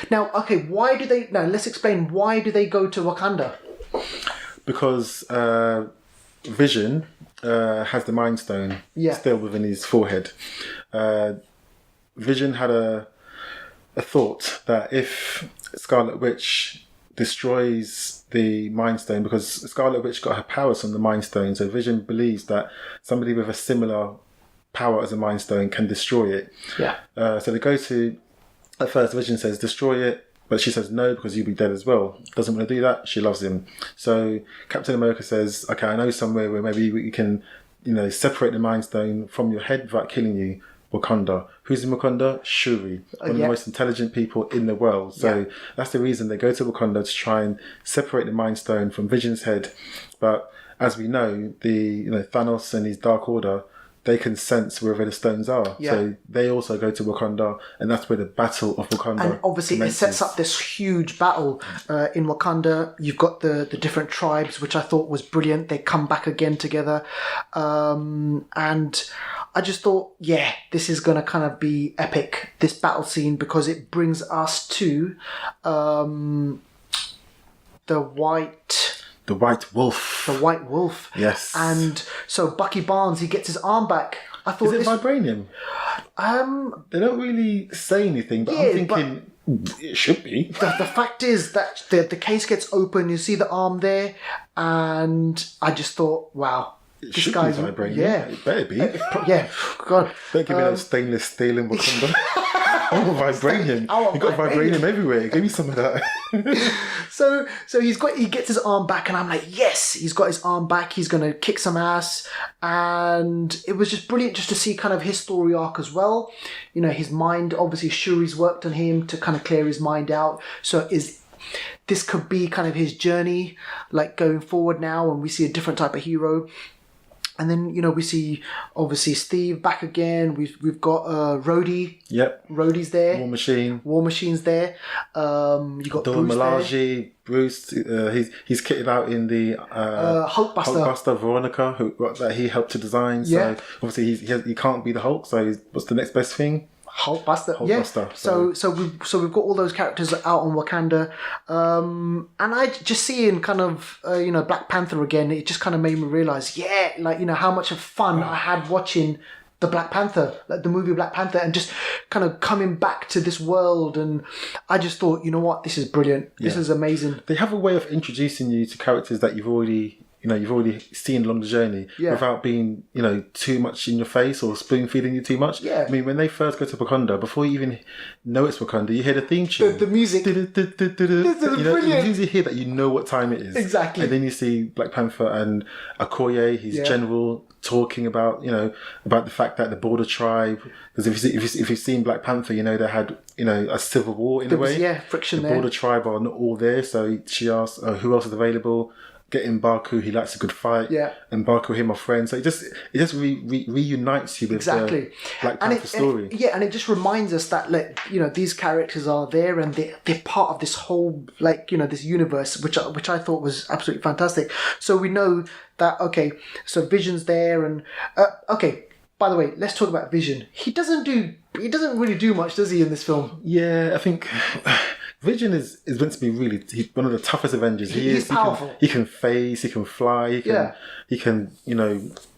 now, okay, let's explain, why do they go to Wakanda? Because Vision has the Mind Stone still within his forehead. Vision had a thought that if Scarlet Witch destroys the Mind Stone because Scarlet Witch got her powers from the Mind Stone. So Vision believes that somebody with a similar power as a Mind Stone can destroy it. Yeah. So they go to, at first Vision says destroy it, but she says no because you'll be dead as well. Doesn't want to do that. She loves him. So Captain America says, okay, I know somewhere where maybe we can, separate the Mind Stone from your head without killing you. Wakanda. Who's in Wakanda? Shuri, one of the most intelligent people in the world. So that's the reason they go to Wakanda to try and separate the Mind Stone from Vision's head. But as we know, Thanos and his Dark Order, they can sense wherever the stones are. Yeah. So they also go to Wakanda, and that's where the Battle of Wakanda And obviously commences. It sets up this huge battle in Wakanda. You've got the different tribes, which I thought was brilliant. They come back again together. And I just thought, this is going to kind of be epic, this battle scene, because it brings us to the White Wolf. The White Wolf. Yes. And so Bucky Barnes, he gets his arm back. I thought, is it vibranium? They don't really say anything, but I'm thinking it should be. The fact is that the case gets open, you see the arm there, and I just thought, wow. It should be vibranium. Yeah. It better be. God. Don't give me that stainless steel in Wakanda. Oh, vibranium. You've got vibranium everywhere. Give me some of that. So he gets his arm back, and I'm like, yes, he's got his arm back. He's going to kick some ass. And it was just brilliant just to see kind of his story arc as well. His mind, obviously Shuri's worked on him to kind of clear his mind out. So this could be kind of his journey, like going forward now, and we see a different type of hero. And then, we see, obviously, Steve back again. We've got Rhodey. Yep. Rhodey's there. War Machine's there. You got Dora Bruce Milaje, there. Bruce, he's kitted out in the Hulkbuster Veronica, that he helped to design. So, obviously, he can't be the Hulk. So, what's the next best thing? Hulkbuster. Yeah. So we've got all those characters out on Wakanda, and I just seeing kind of Black Panther again. It just kind of made me realize, how much of fun I had watching the Black Panther, like the movie Black Panther, and just kind of coming back to this world. And I just thought, this is brilliant. This is amazing. They have a way of introducing you to characters that you've already seen along the journey without being, too much in your face or spoon feeding you too much. Yeah. I mean, when they first go to Wakanda, before you even know it's Wakanda, you hear the theme tune. The music. This is brilliant. As soon as you hear that, you know what time it is. Exactly. And then you see Black Panther and Okoye, his general, talking about, about the fact that the border tribe, because if you've seen Black Panther, they had, a civil war in a way. Yeah, friction the there. The border tribe are not all there. So she asked, who else is available? Getting Mbaku, he likes a good fight. Yeah. And Mbaku, him, are friends. So it just reunites you with the Black Panther story. And it just reminds us that, these characters are there and they're part of this whole, this universe, which I thought was absolutely fantastic. So we know that, so Vision's there and, by the way, let's talk about Vision. He doesn't really do much, does he, in this film? Yeah, I think Vision is meant to be really one of the toughest Avengers. He's powerful. He can phase, he can fly, he can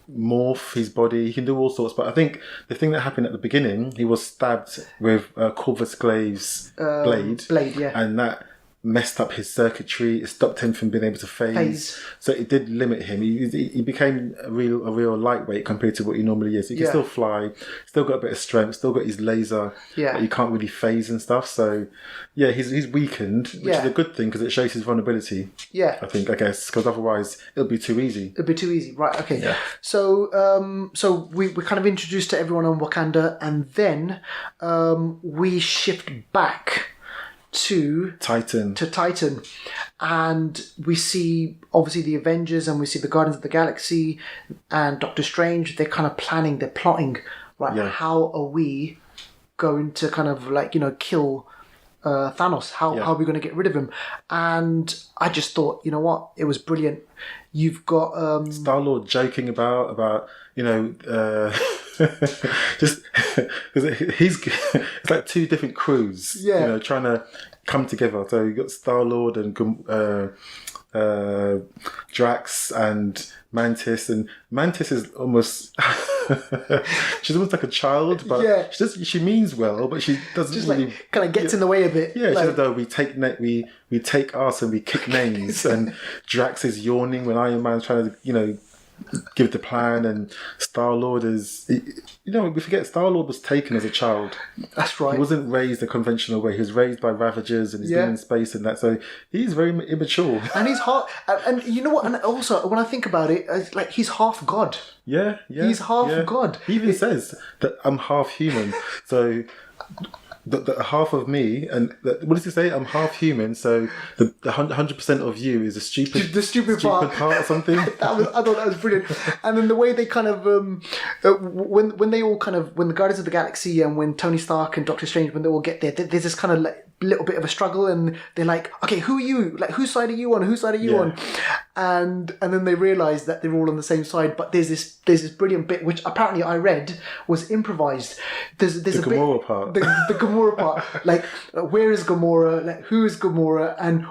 morph his body, he can do all sorts. But I think the thing that happened at the beginning, he was stabbed with Corvus Glaive's blade, and that messed up his circuitry. It stopped him from being able to phase. So it did limit him. He became a real lightweight compared to what he normally is. He can still fly, still got a bit of strength, still got his laser, but you can't really phase and stuff. So he's weakened, which is a good thing because it shows his vulnerability. I guess, because otherwise it'll be too easy. Right, okay. Yeah. So we're kind of introduced to everyone on Wakanda, and then we shift back to Titan, and we see obviously the Avengers, and we see the Guardians of the Galaxy and Doctor Strange. They're kind of they're plotting, right? How are we going to kind of kill Thanos? How are we going to get rid of him? And I just thought, it was brilliant. You've got Star-Lord joking about just because it's like two different crews, trying to come together. So you got Star-Lord and Drax and Mantis, and Mantis is almost she's almost like a child, but she means well, but she doesn't just really like kind of gets in the way a bit. Yeah, like, she said, we take us and we kick names, and Drax is yawning when Iron Man's trying to give the plan, and Star-Lord is, we forget Star-Lord was taken as a child. That's right. He wasn't raised a conventional way. He was raised by Ravagers, and he's been in space and that, so he's very immature. And he's half, and you know what, and also when I think about it, it's like he's half God. Yeah. He's half God. He even says that I'm half human, so the half of me, and what does he say? I'm half human, so the 100% of you is the stupid part or something. I thought that was brilliant. And then the way they kind of when they all kind of, when the Guardians of the Galaxy and when Tony Stark and Doctor Strange, when they all get there, there's this kind of like little bit of a struggle, and they're like, okay, who are you? Like, whose side are you on? Whose side are you on? And then they realise that they're all on the same side. But there's this brilliant bit which apparently I read was improvised. There's the Gamora part. The Gamora part. Like, where is Gamora? Like, who is Gamora? And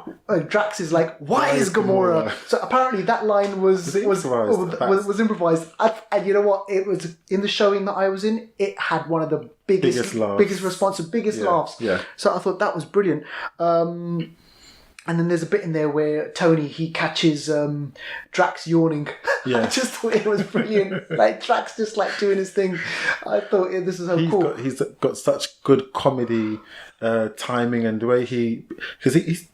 Drax is like, why is Gamora? So apparently that line was improvised. And you know what? It was in the showing that I was in. It had one of the biggest response, biggest laughs. Yeah. So I thought that was brilliant. And then there's a bit in there where Tony, he catches Drax yawning. Yeah. I just thought it was brilliant. Like, Drax just like doing his thing. I thought this is so cool. He's got such good comedy timing, and the way because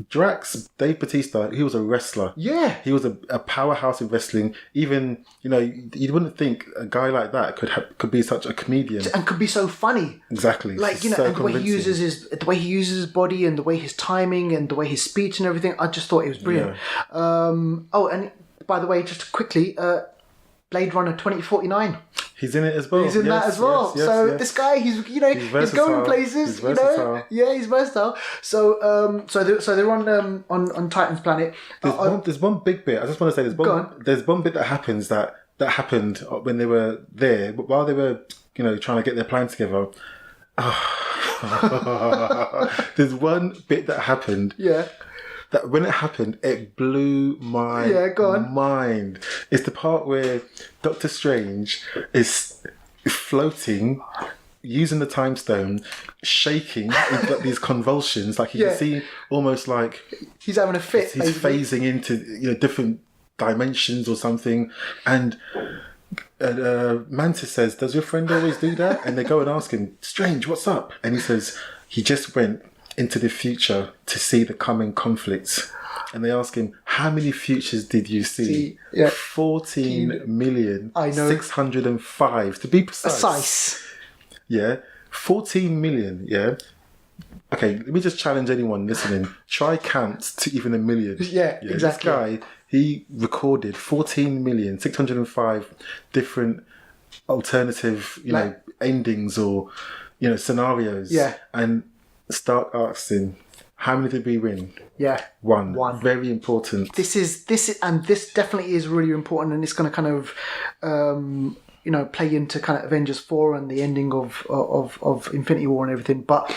Drax, Dave Bautista, he was a wrestler. Yeah. He was a powerhouse in wrestling. Even, you wouldn't think a guy like that could be such a comedian. And could be so funny. Exactly. Like, and the way he uses his body, and the way his timing, and the way his speech and everything, I just thought it was brilliant. Yeah. And by the way, just quickly, Blade Runner 2049. He's in it as well. He's in that as well. Yes. This guy, he's going places. He's versatile. He's versatile. So they're on Titan's planet. There's one big bit. I just want to say there's one bit that happened when they were there, while they were trying to get their plan together. There's one bit that happened. Yeah. That when it happened, it blew my mind. It's the part where Doctor Strange is floating, using the time stone, shaking in like these convulsions. Like you can see almost like he's having a fit. He's phasing into different dimensions or something. And Mantis says, "Does your friend always do that?" And they go and ask him, "Strange, what's up?" And he says, "He just went into the future to see the coming conflicts." And they ask him, "How many futures did you see?" 14,605,000 to be precise. Yeah, 14 million. Yeah. Okay, let me just challenge anyone listening. Try count to even a million. Yeah, exactly. This guy, he recorded 14,605,000 different alternative, endings or scenarios. Yeah. And Stark asks him, "How many did we win?" Yeah. One. Very important. This definitely is really important, and it's going to kind of play into kind of Avengers 4 and the ending of Infinity War and everything. But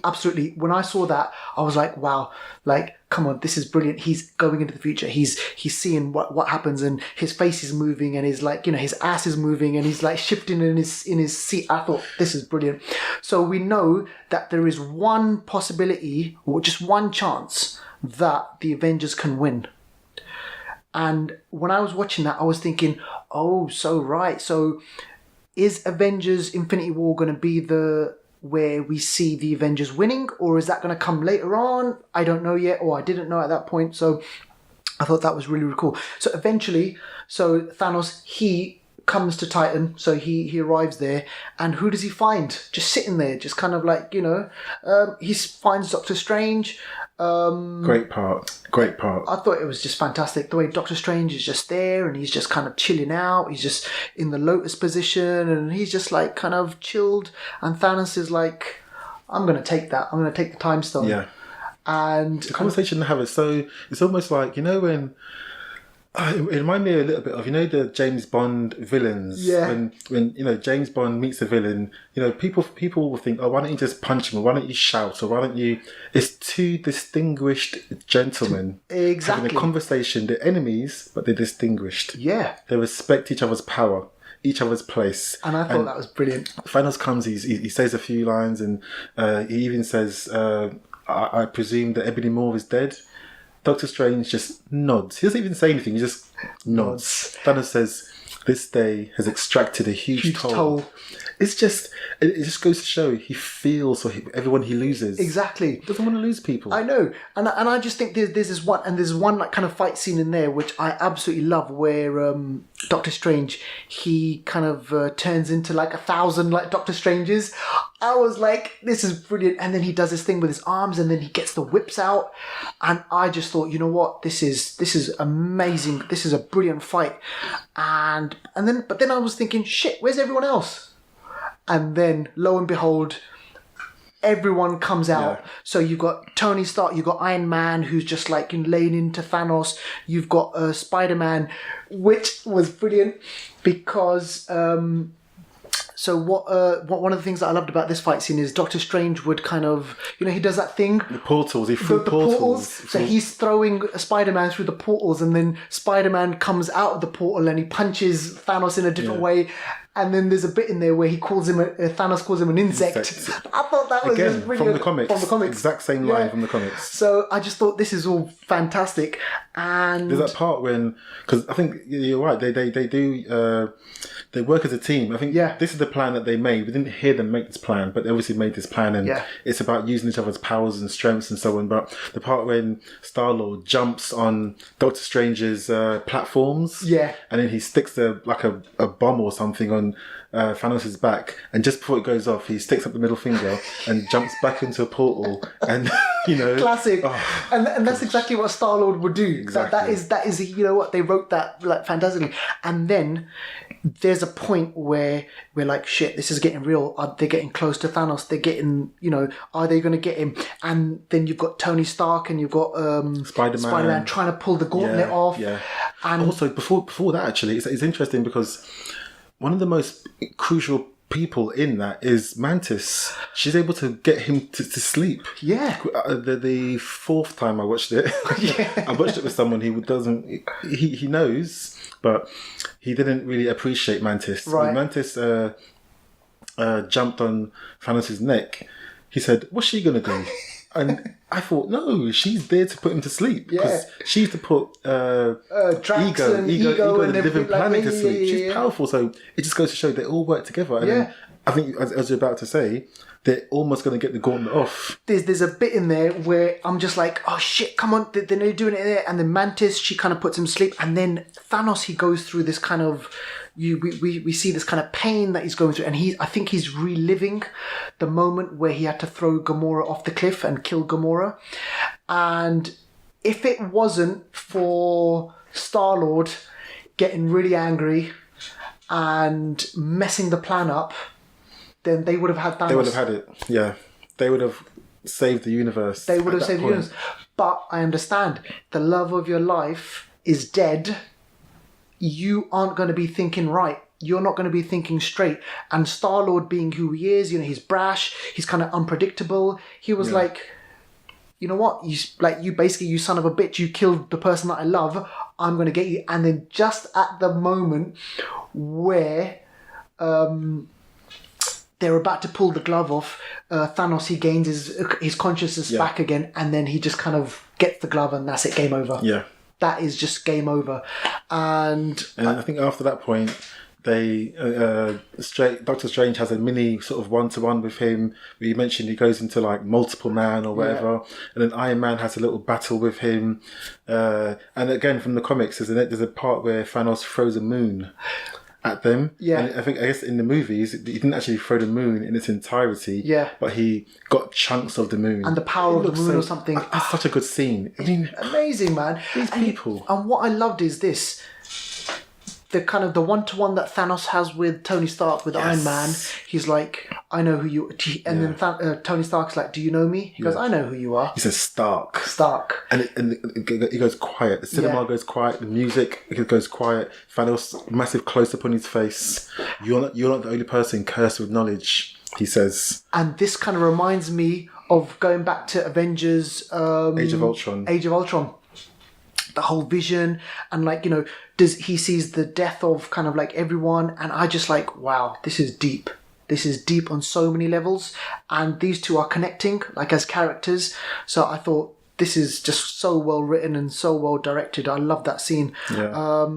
absolutely, when I saw that, I was like, wow, like, come on, this is brilliant. He's going into the future. He's seeing what happens, and his face is moving, and his his ass is moving, and he's like shifting in his seat. I thought, this is brilliant. So we know that there is one possibility, or just one chance, that the Avengers can win. And when I was watching that, I was thinking, oh, so right. So is Avengers Infinity War going to be where we see the Avengers winning, or is that going to come later on? I don't know yet, or I didn't know at that point. So I thought that was really, really cool. So eventually, Thanos, he comes to Titan, so he arrives there, and who does he find? Just sitting there, just kind of like, he finds Doctor Strange. Great part. I thought it was just fantastic. The way Doctor Strange is just there, and he's just kind of chilling out. He's just in the lotus position, and he's just like kind of chilled. And Thanos is like, "I'm going to take that. I'm going to take the time stone." Yeah. And the conversation they have is so, it's almost like, when It reminded me a little bit of, the James Bond villains. Yeah. When James Bond meets a villain, people will think, oh, why don't you just punch him, or why don't you shout, or why don't you... It's two distinguished gentlemen Exactly. having a conversation. They're enemies, but they're distinguished. Yeah. They respect each other's power, each other's place. And I thought that was brilliant. Thanos comes, he says a few lines, and he even says, I presume that Ebony Maw is dead. Doctor Strange just nods. He doesn't even say anything. He just nods. Thanos says, "This day has extracted a huge toll." It just goes to show he feels for everyone he loses. Exactly. He doesn't want to lose people. I know, and I just think there's this one, and there's one like kind of fight scene in there which I absolutely love, where Doctor Strange, he kind of turns into like 1,000 like Doctor Stranges. I was like, this is brilliant, and then he does this thing with his arms, and then he gets the whips out, and I just thought, you know what, this is amazing. This is a brilliant fight, but then I was thinking, shit, where's everyone else? And then, lo and behold, everyone comes out. Yeah. So you've got Tony Stark, you've got Iron Man, who's just like laying into Thanos. You've got Spider-Man, which was brilliant because... So what one of the things that I loved about this fight scene is Doctor Strange would kind of, he does that thing. The portals, he threw portals. So he's throwing Spider-Man through the portals, and then Spider-Man comes out of the portal and he punches Thanos in a different way. And then there's a bit in there where he calls him Thanos calls him an insect. I thought that was just brilliant. From the comics. Exact same line from the comics. So I just thought this is all fantastic. And there's that part when, because I think you're right, they do. They work as a team. I think this is the plan that they made. We didn't hear them make this plan, but they obviously made this plan, and it's about using each other's powers and strengths and so on. But the part when Star-Lord jumps on Doctor Strange's platforms, and then he sticks a bomb or something on Thanos' back, and just before it goes off, he sticks up the middle finger and jumps back into a portal, and classic. And that's exactly what Star-Lord would do. Exactly. That is what they wrote that like fantastically. And then there's a point where we're like, shit, this is getting real. They're getting close to Thanos. They're getting, are they going to get him? And then you've got Tony Stark and you've got Spider-Man trying to pull the gauntlet off. Yeah. And also before that, actually, it's interesting because one of the most crucial people in that is Mantis. She's able to get him to sleep. Yeah. The fourth time I watched it, I watched it with someone who doesn't. He knows, but he didn't really appreciate Mantis. Right. When Mantis jumped on Thanos' neck, he said, "What's she gonna do?" And I thought, no, she's there to put him to sleep. Because she's to put Ego and the living planet to sleep. She's powerful. So it just goes to show they all work together. And then I think, as you're about to say, they're almost going to get the gauntlet off. There's a bit in there where I'm just like, oh shit, come on, they're doing it there. And then Mantis, she kind of puts him to sleep. And then Thanos, he goes through this kind of... We see this kind of pain that he's going through, and I think he's reliving the moment where he had to throw Gamora off the cliff and kill Gamora. And if it wasn't for Star-Lord getting really angry and messing the plan up, then they would have had Thanos. They would have had it, yeah. They would have saved the universe. They would have saved the universe. But I understand, the love of your life is dead. You aren't going to be thinking right. You're not going to be thinking straight. And Star-Lord being who he is, he's brash, he's kind of unpredictable. He was like, you know what? You son of a bitch, you killed the person that I love. I'm going to get you. And then just at the moment where they're about to pull the glove off, Thanos, he gains his consciousness back again, and then he just kind of gets the glove, and that's it, game over. Yeah. That is just game over. And I think after that point, Doctor Strange has a mini sort of one-to-one with him. We mentioned he goes into like multiple man or whatever, and then Iron Man has a little battle with him. And again, from the comics, there's a part where Thanos throws a moon at them. Yeah. And I guess in the movies, he didn't actually throw the moon in its entirety. Yeah. But he got chunks of the moon. And the power of the moon or something. That's such a good scene. I mean, amazing, man. These people. And what I loved is this. the kind of the one-to-one that Thanos has with Tony Stark with Iron Man, he's like, I know who you, and then Tony Stark's like, do you know me? He goes, I know who you are. He says Stark. And it goes quiet. The cinema goes quiet. The music, it goes quiet. Thanos, massive close-up on his face. You're not the only person cursed with knowledge, he says. And this kind of reminds me of going back to Avengers... Age of Ultron. The whole vision, and like, you know, he sees the death of kind of like everyone, and I just like, wow, this is deep. This is deep on so many levels, and these two are connecting like as characters. So I thought this is just so well written and so well directed. I love that scene. Yeah.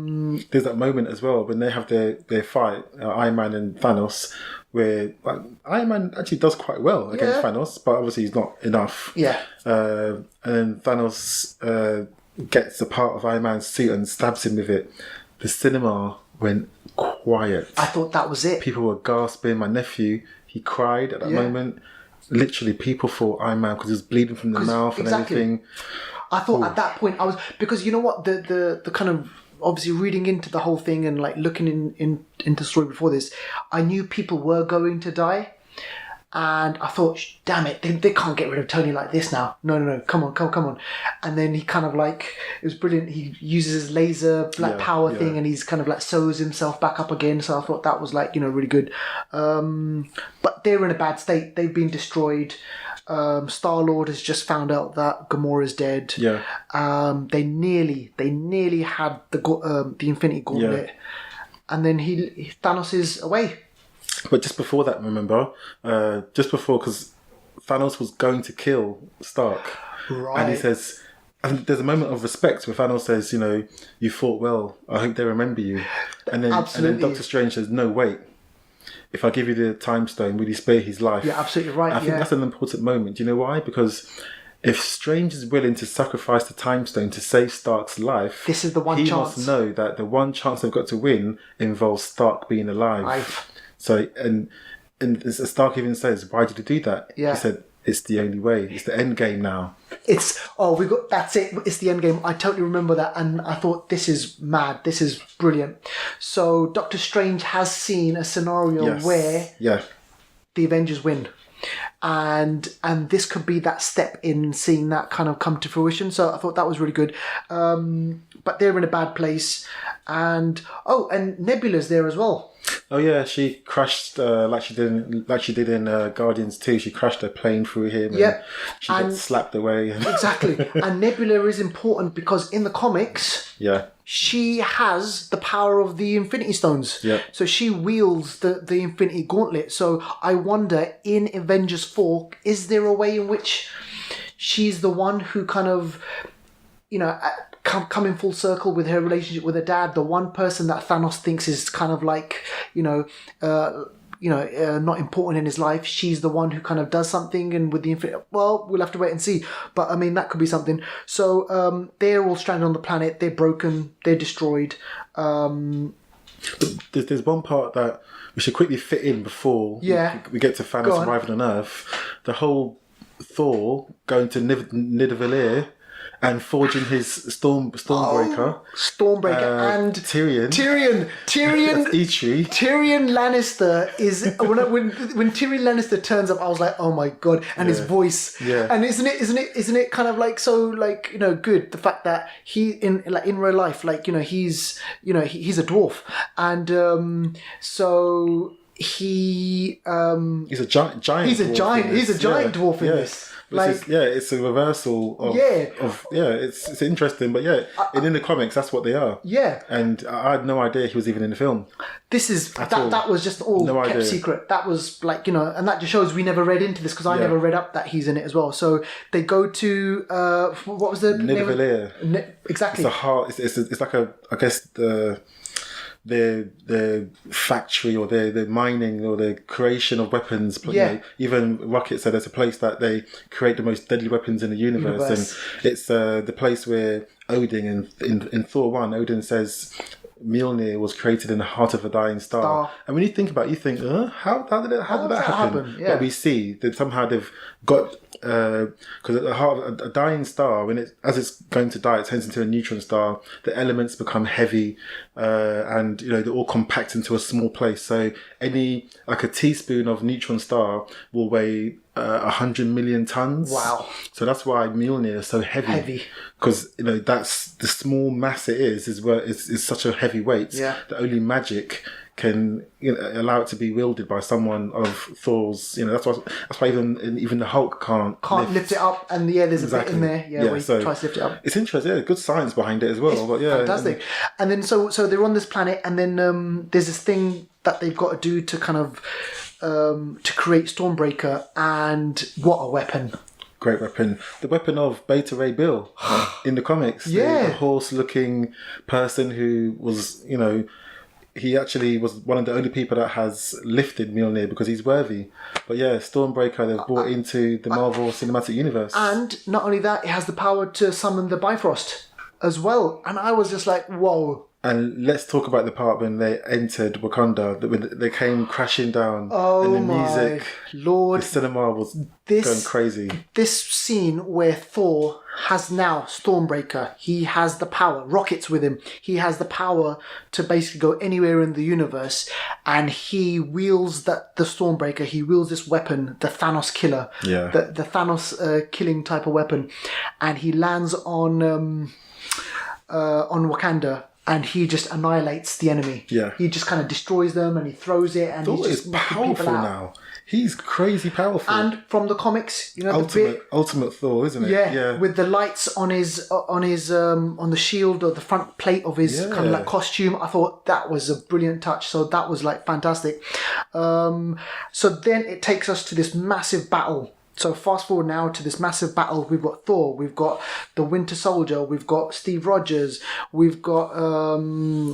There's that moment as well when they have their fight, Iron Man and Thanos, where like, Iron Man actually does quite well against Thanos, but obviously he's not enough. Yeah. And then Thanos gets a part of Iron Man's suit and stabs him with it. The cinema went quiet. I thought that was it. People were gasping. My nephew, he cried at that moment. Literally, people thought Iron Man, because he was bleeding from the mouth and everything. I thought at that point, because you know what, the kind of, obviously reading into the whole thing and like looking into the story before this, I knew people were going to die. And I thought, damn it, they can't get rid of Tony like this now. No, come on. And then he kind of like, it was brilliant. He uses his laser black power thing, and he's kind of like sews himself back up again. So I thought that was like, you know, really good. But they're in a bad state. They've been destroyed. Star-Lord has just found out that Gamora's dead. Yeah. They nearly had the Infinity Gauntlet. And then Thanos is away. But just before that, remember, because Thanos was going to kill Stark. Right. And he says, and there's a moment of respect where Thanos says, you know, you fought well. I hope they remember you. And then Doctor Strange says, no, wait. If I give you the time stone, will you spare his life? You're absolutely right. I think that's an important moment. Do you know why? Because if Strange is willing to sacrifice the time stone to save Stark's life, this is the one chance. He must chance. know that the one chance they've got to win involves Stark being alive. So, and Stark even says, why did he do that? Yeah. He said, it's the only way. It's the end game now. That's it. It's the end game. I totally remember that. And I thought, this is mad. This is brilliant. So Doctor Strange has seen a scenario where the Avengers win. And this could be that step in seeing that kind of come to fruition. So I thought that was really good. But they're in a bad place. And Nebula's there as well. Oh yeah, she crashed like she did in Guardians 2. She crashed her plane through him. And she gets slapped away. Exactly. And Nebula is important because in the comics, she has the power of the Infinity Stones. Yeah. So she wields the Infinity Gauntlet. So I wonder, in Avengers 4, is there a way in which she's the one who kind of, you know, come in full circle with her relationship with her dad, the one person that Thanos thinks is kind of like, not important in his life. She's the one who kind of does something, and with the Infinite, well, we'll have to wait and see. But I mean, that could be something. So they're all stranded on the planet. They're broken. They're destroyed. But there's one part that we should quickly fit in before we get to Thanos arriving on Earth. The whole Thor going to Nidavellir and forging his Stormbreaker. And Tyrion. That's Eitri. Tyrion Lannister is when Tyrion Lannister turns up, I was like, oh my god, and his voice. Yeah. And isn't it kind of like so, like, you know, good, the fact that he in real life, like, you know, he's a dwarf, and so he's a giant. He's a giant dwarf in this. It's a reversal of it's interesting, but in the comics that's what they are. Yeah. And I had no idea he was even in the film. That was just all kept secret. That was like, you know, and that just shows we never read into this, because I never read up that he's in it as well. So they go to what was the Nidavellir. Exactly. It's like I guess the factory or the mining or the creation of weapons. You know, even Rocket said it's a place that they create the most deadly weapons in the universe. And it's the place where Odin in Thor 1, Odin says, Mjolnir was created in the heart of a dying star. And when you think about it, you think, how did that happen? Yeah. But we see that somehow they've got, because at the heart of a dying star, as it's going to die, it turns into a neutron star. The elements become heavy, and they all compact into a small place. So like a teaspoon of neutron star will weigh 100 million tons. Wow! So that's why Mjolnir is so heavy. Because that's the small mass it is where it's such a heavy weight that only magic can allow it to be wielded by someone of Thor's. That's why even the Hulk can't lift it up. And there's a bit in there, where he tries to lift it up. It's interesting. Yeah, good science behind it as well. But fantastic. And then so they're on this planet, and then there's this thing that they've got to do to kind of to create Stormbreaker, and what a weapon! Great weapon. The weapon of Beta Ray Bill in the comics. The horse-looking person who was, he actually was one of the only people that has lifted Mjolnir because he's worthy. But Stormbreaker they've brought into the Marvel Cinematic Universe. And not only that, it has the power to summon the Bifrost as well. And I was just like, whoa. And let's talk about the part when they entered Wakanda, when they came crashing down. Oh, and the my music, Lord. the cinema was going crazy. This scene where Thor has now Stormbreaker, he has the power, rockets with him, he has the power to basically go anywhere in the universe, and he wields the Stormbreaker, he wields this weapon, the Thanos killer, the Thanos killing type of weapon, and he lands on Wakanda. And he just annihilates the enemy. Yeah. He just kind of destroys them and he throws it and Thor he's just is knocking powerful people out. now. He's crazy powerful. And from the comics, Ultimate Thor, isn't it? Yeah. With the lights on the shield or the front plate of his kind of like costume, I thought that was a brilliant touch. So that was like fantastic. So then it takes us to this massive battle. So fast forward now to this massive battle. We've got Thor, we've got the Winter Soldier, we've got Steve Rogers, we've got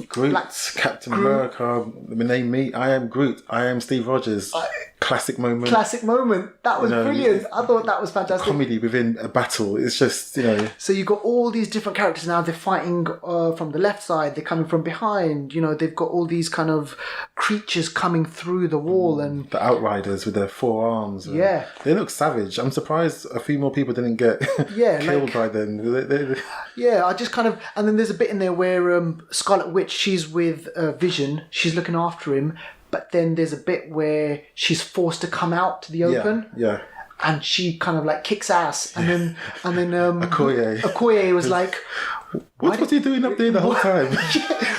Groot, Captain America. Name me. I am Groot. I am Steve Rogers. Classic moment. That was brilliant. I thought that was fantastic. Comedy within a battle. It's just So you've got all these different characters now. They're fighting from the left side. They're coming from behind. They've got all these kind of creatures coming through the wall and the Outriders with their 4 arms. Yeah, they look savage. I'm surprised a few more people didn't get killed by them. Yeah, I just kind of... And then there's a bit in there where Scarlet Witch, she's with Vision. She's looking after him. But then there's a bit where she's forced to come out to the open. Yeah. And she kind of like kicks ass. And then Okoye was like... What was he doing up there the whole time?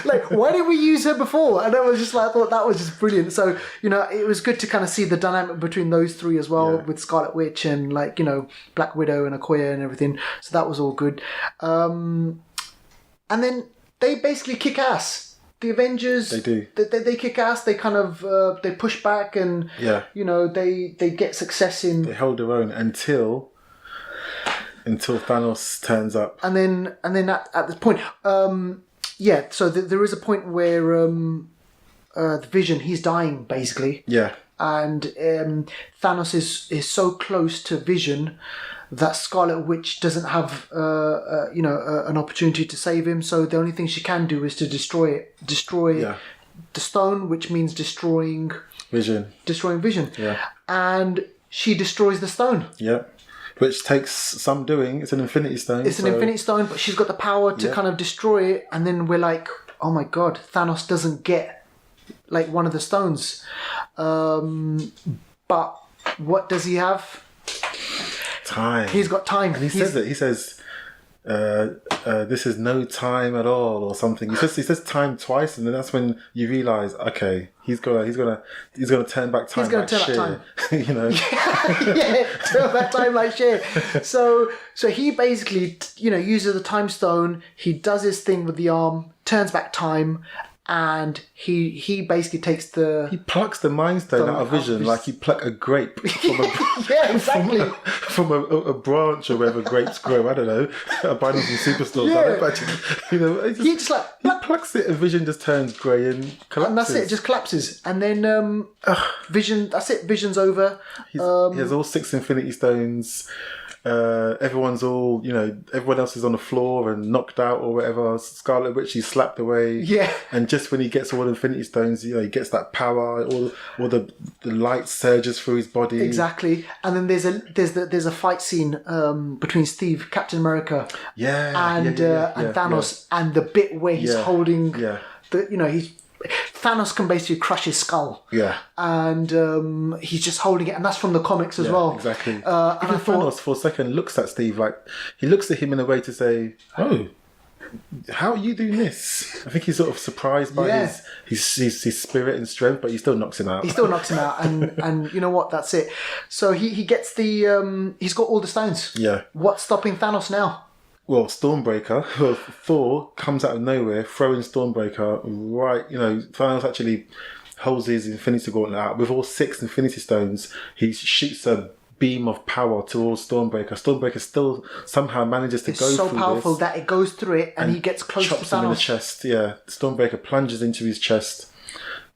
Like, why didn't we use her before? And I was just like, I thought that was just brilliant. So, it was good to kind of see the dynamic between those three as well, with Scarlet Witch and like, Black Widow and Okoye and everything. So that was all good. And then they basically kick ass. The Avengers, they do. They kick ass. They kind of they push back and they get success in. They hold their own until Thanos turns up. And then at this point, so there is a point where the Vision, he's dying basically. Yeah. And Thanos is so close to Vision that Scarlet Witch doesn't have an opportunity to save him. So the only thing she can do is to destroy the stone, which means destroying Vision. Yeah. And she destroys the stone. Yeah. Which takes some doing. It's an Infinity Stone. It's an Infinity Stone, but she's got the power to kind of destroy it. And then we're like, oh my God, Thanos doesn't get like one of the stones. But what does he have? Time. He's got time. And he says it. He says, this is no time at all, or something. He says time twice, and then that's when you realise, okay, he's gonna turn back time. He's gonna turn back time. Turn back time like shit. So he basically, uses the time stone. He does his thing with the arm, turns back time. And he basically takes he plucks the Mind Stone out of Vision like he pluck a grape from a from a branch or wherever grapes grow. I don't know. I buy them from superstores. He just like he plucks it and Vision just turns grey and collapses. And that's it. It just collapses. And then Vision. That's it. Vision's over. He has all 6 Infinity Stones. everyone's all, everyone else is on the floor and knocked out or whatever. Scarlet Witch, he's slapped away. Yeah. And just when he gets all the Infinity Stones, he gets that power, all the light surges through his body. Exactly. And then there's a fight scene between Captain America, and Thanos, and the bit where he's holding Thanos can basically crush his skull. Yeah. And he's just holding it, and that's from the comics as well. Exactly. Even Thanos for a second looks at Steve like, he looks at him in a way to say, "Oh, how are you doing this?" I think he's sort of surprised by his spirit and strength, but he still knocks him out. And you know what? That's it. So he gets he's got all the stones. Yeah. What's stopping Thanos now? Well, Thor comes out of nowhere, throwing Stormbreaker right. Thanos actually holds his Infinity Gauntlet out with all 6 Infinity Stones. He shoots a beam of power towards Stormbreaker. Stormbreaker still somehow manages to go through this. It's so powerful that it goes through it, and he gets close to Thanos. Chops him in the chest. Yeah, Stormbreaker plunges into his chest.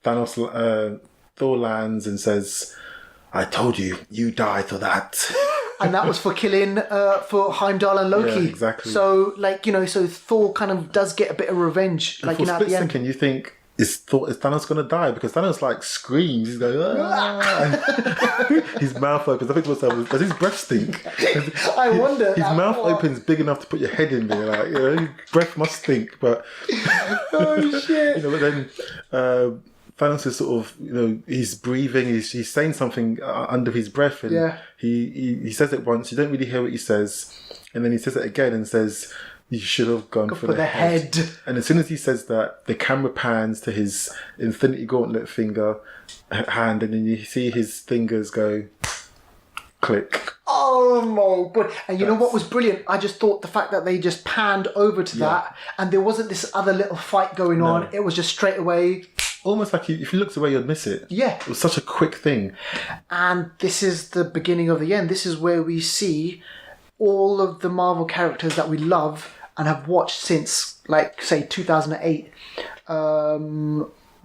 Thor lands and says, "I told you, you died for that." And that was for killing for Heimdall and Loki. Yeah, exactly. So so Thor kind of does get a bit of revenge. And for a split second, you think, is Thanos going to die? Because Thanos screams. He's going, "Ah!" His mouth opens. I think to myself, does his breath stink? I wonder. His mouth opens big enough to put your head in there. His breath must stink. But oh shit! But then Thanos is sort of, he's breathing, he's saying something under his breath, and he says it once, you don't really hear what he says, and then he says it again and says, "You should have gone for the head." And as soon as he says that, the camera pans to his Infinity Gauntlet hand, and then you see his fingers go click. Oh my god. And you know what was brilliant? I just thought the fact that they just panned over to that, and there wasn't this other little fight going on. It was just straight away. Almost like if you looked away, you'd miss it. Yeah. It was such a quick thing. And this is the beginning of the end. This is where we see all of the Marvel characters that we love and have watched since, say, 2008.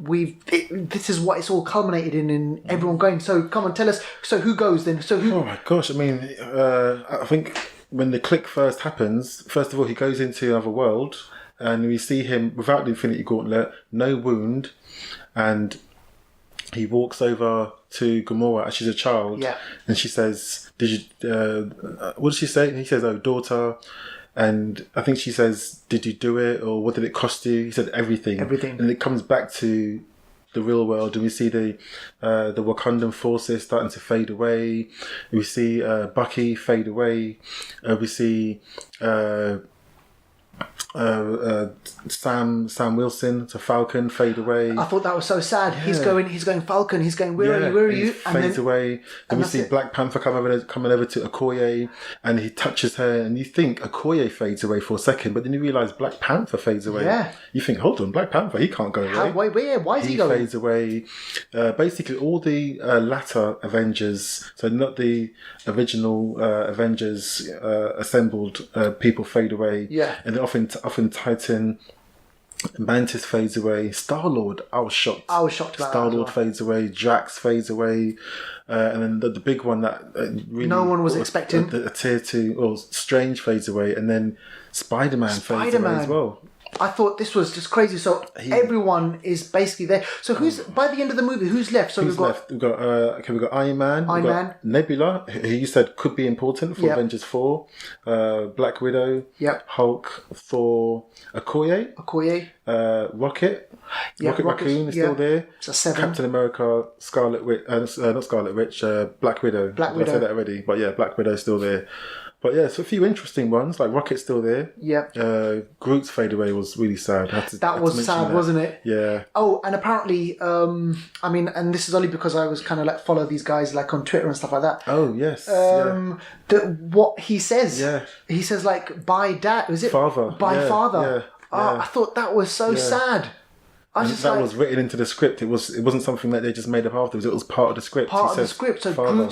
This is what it's all culminated in everyone going. So come on, tell us. So who goes then? Oh my gosh! I mean, I think when the click first happens, first of all, he goes into another world, and we see him without the Infinity Gauntlet, no wound, and he walks over to Gamora as she's a child, and she says, "Did you? What did she say?" And he says, "Oh, daughter." And I think she says, "Did you do it, or what did it cost you?" He said, "Everything." Everything. And it comes back to the real world, and we see the Wakandan forces starting to fade away. We see Bucky fade away. We see Sam Wilson to Falcon fade away. I thought that was so sad. Yeah. He's going Falcon. He's going, where are you? And fades away. Then we see Black Panther coming over to Okoye, and he touches her, and you think Okoye fades away for a second, but then you realise Black Panther fades away. Yeah. You think, hold on, Black Panther, he can't go away. Why is he going? He fades away. Basically, all the latter Avengers, so not the original Avengers assembled people, fade away. Yeah. And then often Titan, Mantis fades away. Star-Lord, I was shocked about Star-Lord fades away. Drax fades away. And then the big one that really no one was expecting. A tier 2, or Strange fades away. And then Spider-Man fades away as well. I thought this was just crazy. So everyone is basically there. So who's by the end of the movie? Who's left? So we've got Iron Man, Nebula, who you said could be important for Avengers 4. Black Widow, Hulk, Thor, Okoye, Rocket Raccoon is still there. It's 7. Captain America, Scarlet Witch, not Scarlet Witch, Black Widow. Black Widow. I said that already, but yeah, Black Widow's still there. But yeah, so a few interesting ones, like Rocket's still there. Yeah. Groot's fade away was really sad. That was sad, wasn't it? Yeah. Oh, and apparently, and this is only because I was kind of follow these guys on Twitter and stuff like that. Oh, yes. What he says. Yeah. He says by dad, was it? Father. By father. Yeah. Oh, I thought that was so sad. That was written into the script. It wasn't something that they just made up afterwards. It was part of the script. So Groot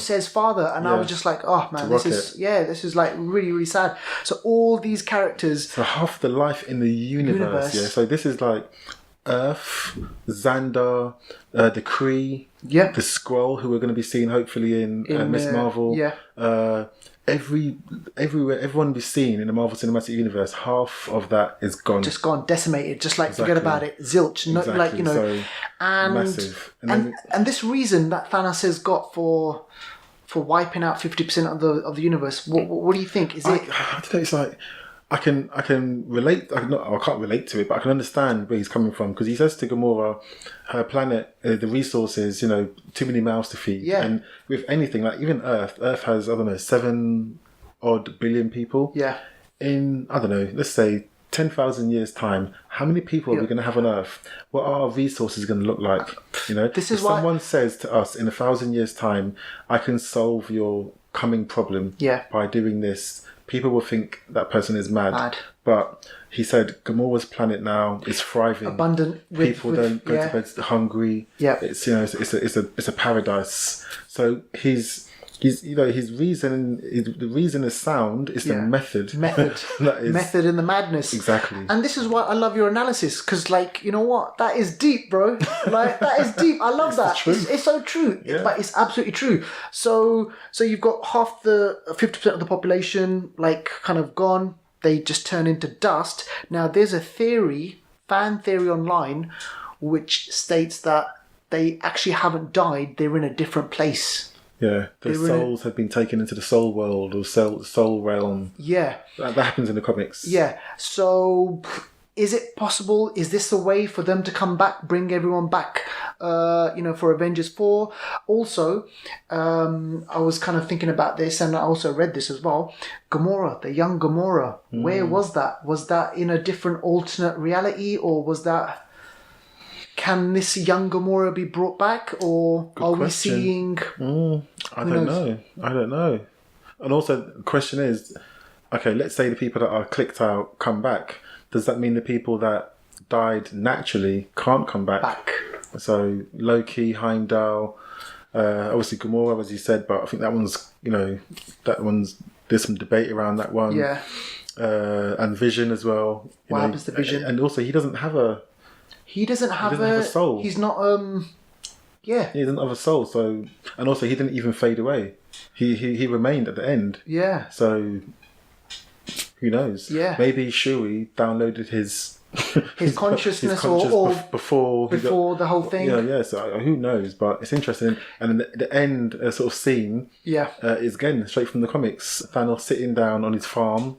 says father, and I was just like, oh man, this is really, really sad. So all these characters. So half the life in the universe. Yeah. So this is Earth, Xandar, the Kree, the Skrull, who we're going to be seeing hopefully in Miss Marvel. Everyone we've seen in the Marvel Cinematic Universe, half of that is gone. Just gone, decimated, just like forget about it, zilch. No, like, you know, so, and massive. And this reason that Thanos has got for wiping out 50% of the universe, what do you think? Is it? I don't know. It's like I can relate. I can't relate to it, but I can understand where he's coming from, because he says to Gamora, her planet, the resources, you know, too many mouths to feed. Yeah. And with anything, like even Earth has, I don't know, 7 odd billion people. Yeah. In, I don't know, let's say 10,000 years' time, how many people are we going to have on Earth? What are our resources going to look like? You know, this is if someone says to us in 1,000 years' time, I can solve your coming problem by doing this, people will think that person is mad. But he said Gamora's planet now is thriving, abundant. People don't go to bed hungry. Yeah, it's, you know, it's a paradise. So his reason, the reason is sound. It's the method. Method in the madness. Exactly. And this is why I love your analysis, because, like, you know what, that is deep, bro. Like, that is deep. I love that. It's so true. Yeah. But it's absolutely true. So you've got 50% of the population, like, kind of gone. They just turn into dust. Now, there's a fan theory online, which states that they actually haven't died. They're in a different place. Yeah, their souls have been taken into the soul world or soul realm. Yeah. That happens in the comics. Yeah. So, is it possible? Is this a way for them to come back, bring everyone back, you know, for Avengers 4? Also, I was kind of thinking about this, and I also read this as well. Gamora, the young Gamora, where was that? Was that in a different alternate reality, or was that... Can this young Gamora be brought back, or are we seeing... I don't know. And also, the question is, okay, let's say the people that are clicked out come back. Does that mean the people that died naturally can't come back? So, Loki, Heimdall, obviously Gamora, as you said, but I think that one's, you know, there's some debate around that one. Yeah. And Vision as well. What happens to Vision? And also, he doesn't have a soul. He's not. He doesn't have a soul. So, and also he didn't even fade away. He remained at the end. Yeah. So, who knows? Yeah. Maybe Shuri downloaded his consciousness before the whole thing. Yeah. So who knows? But it's interesting. And then the end sort of scene. Is again straight from the comics. Thanos sitting down on his farm.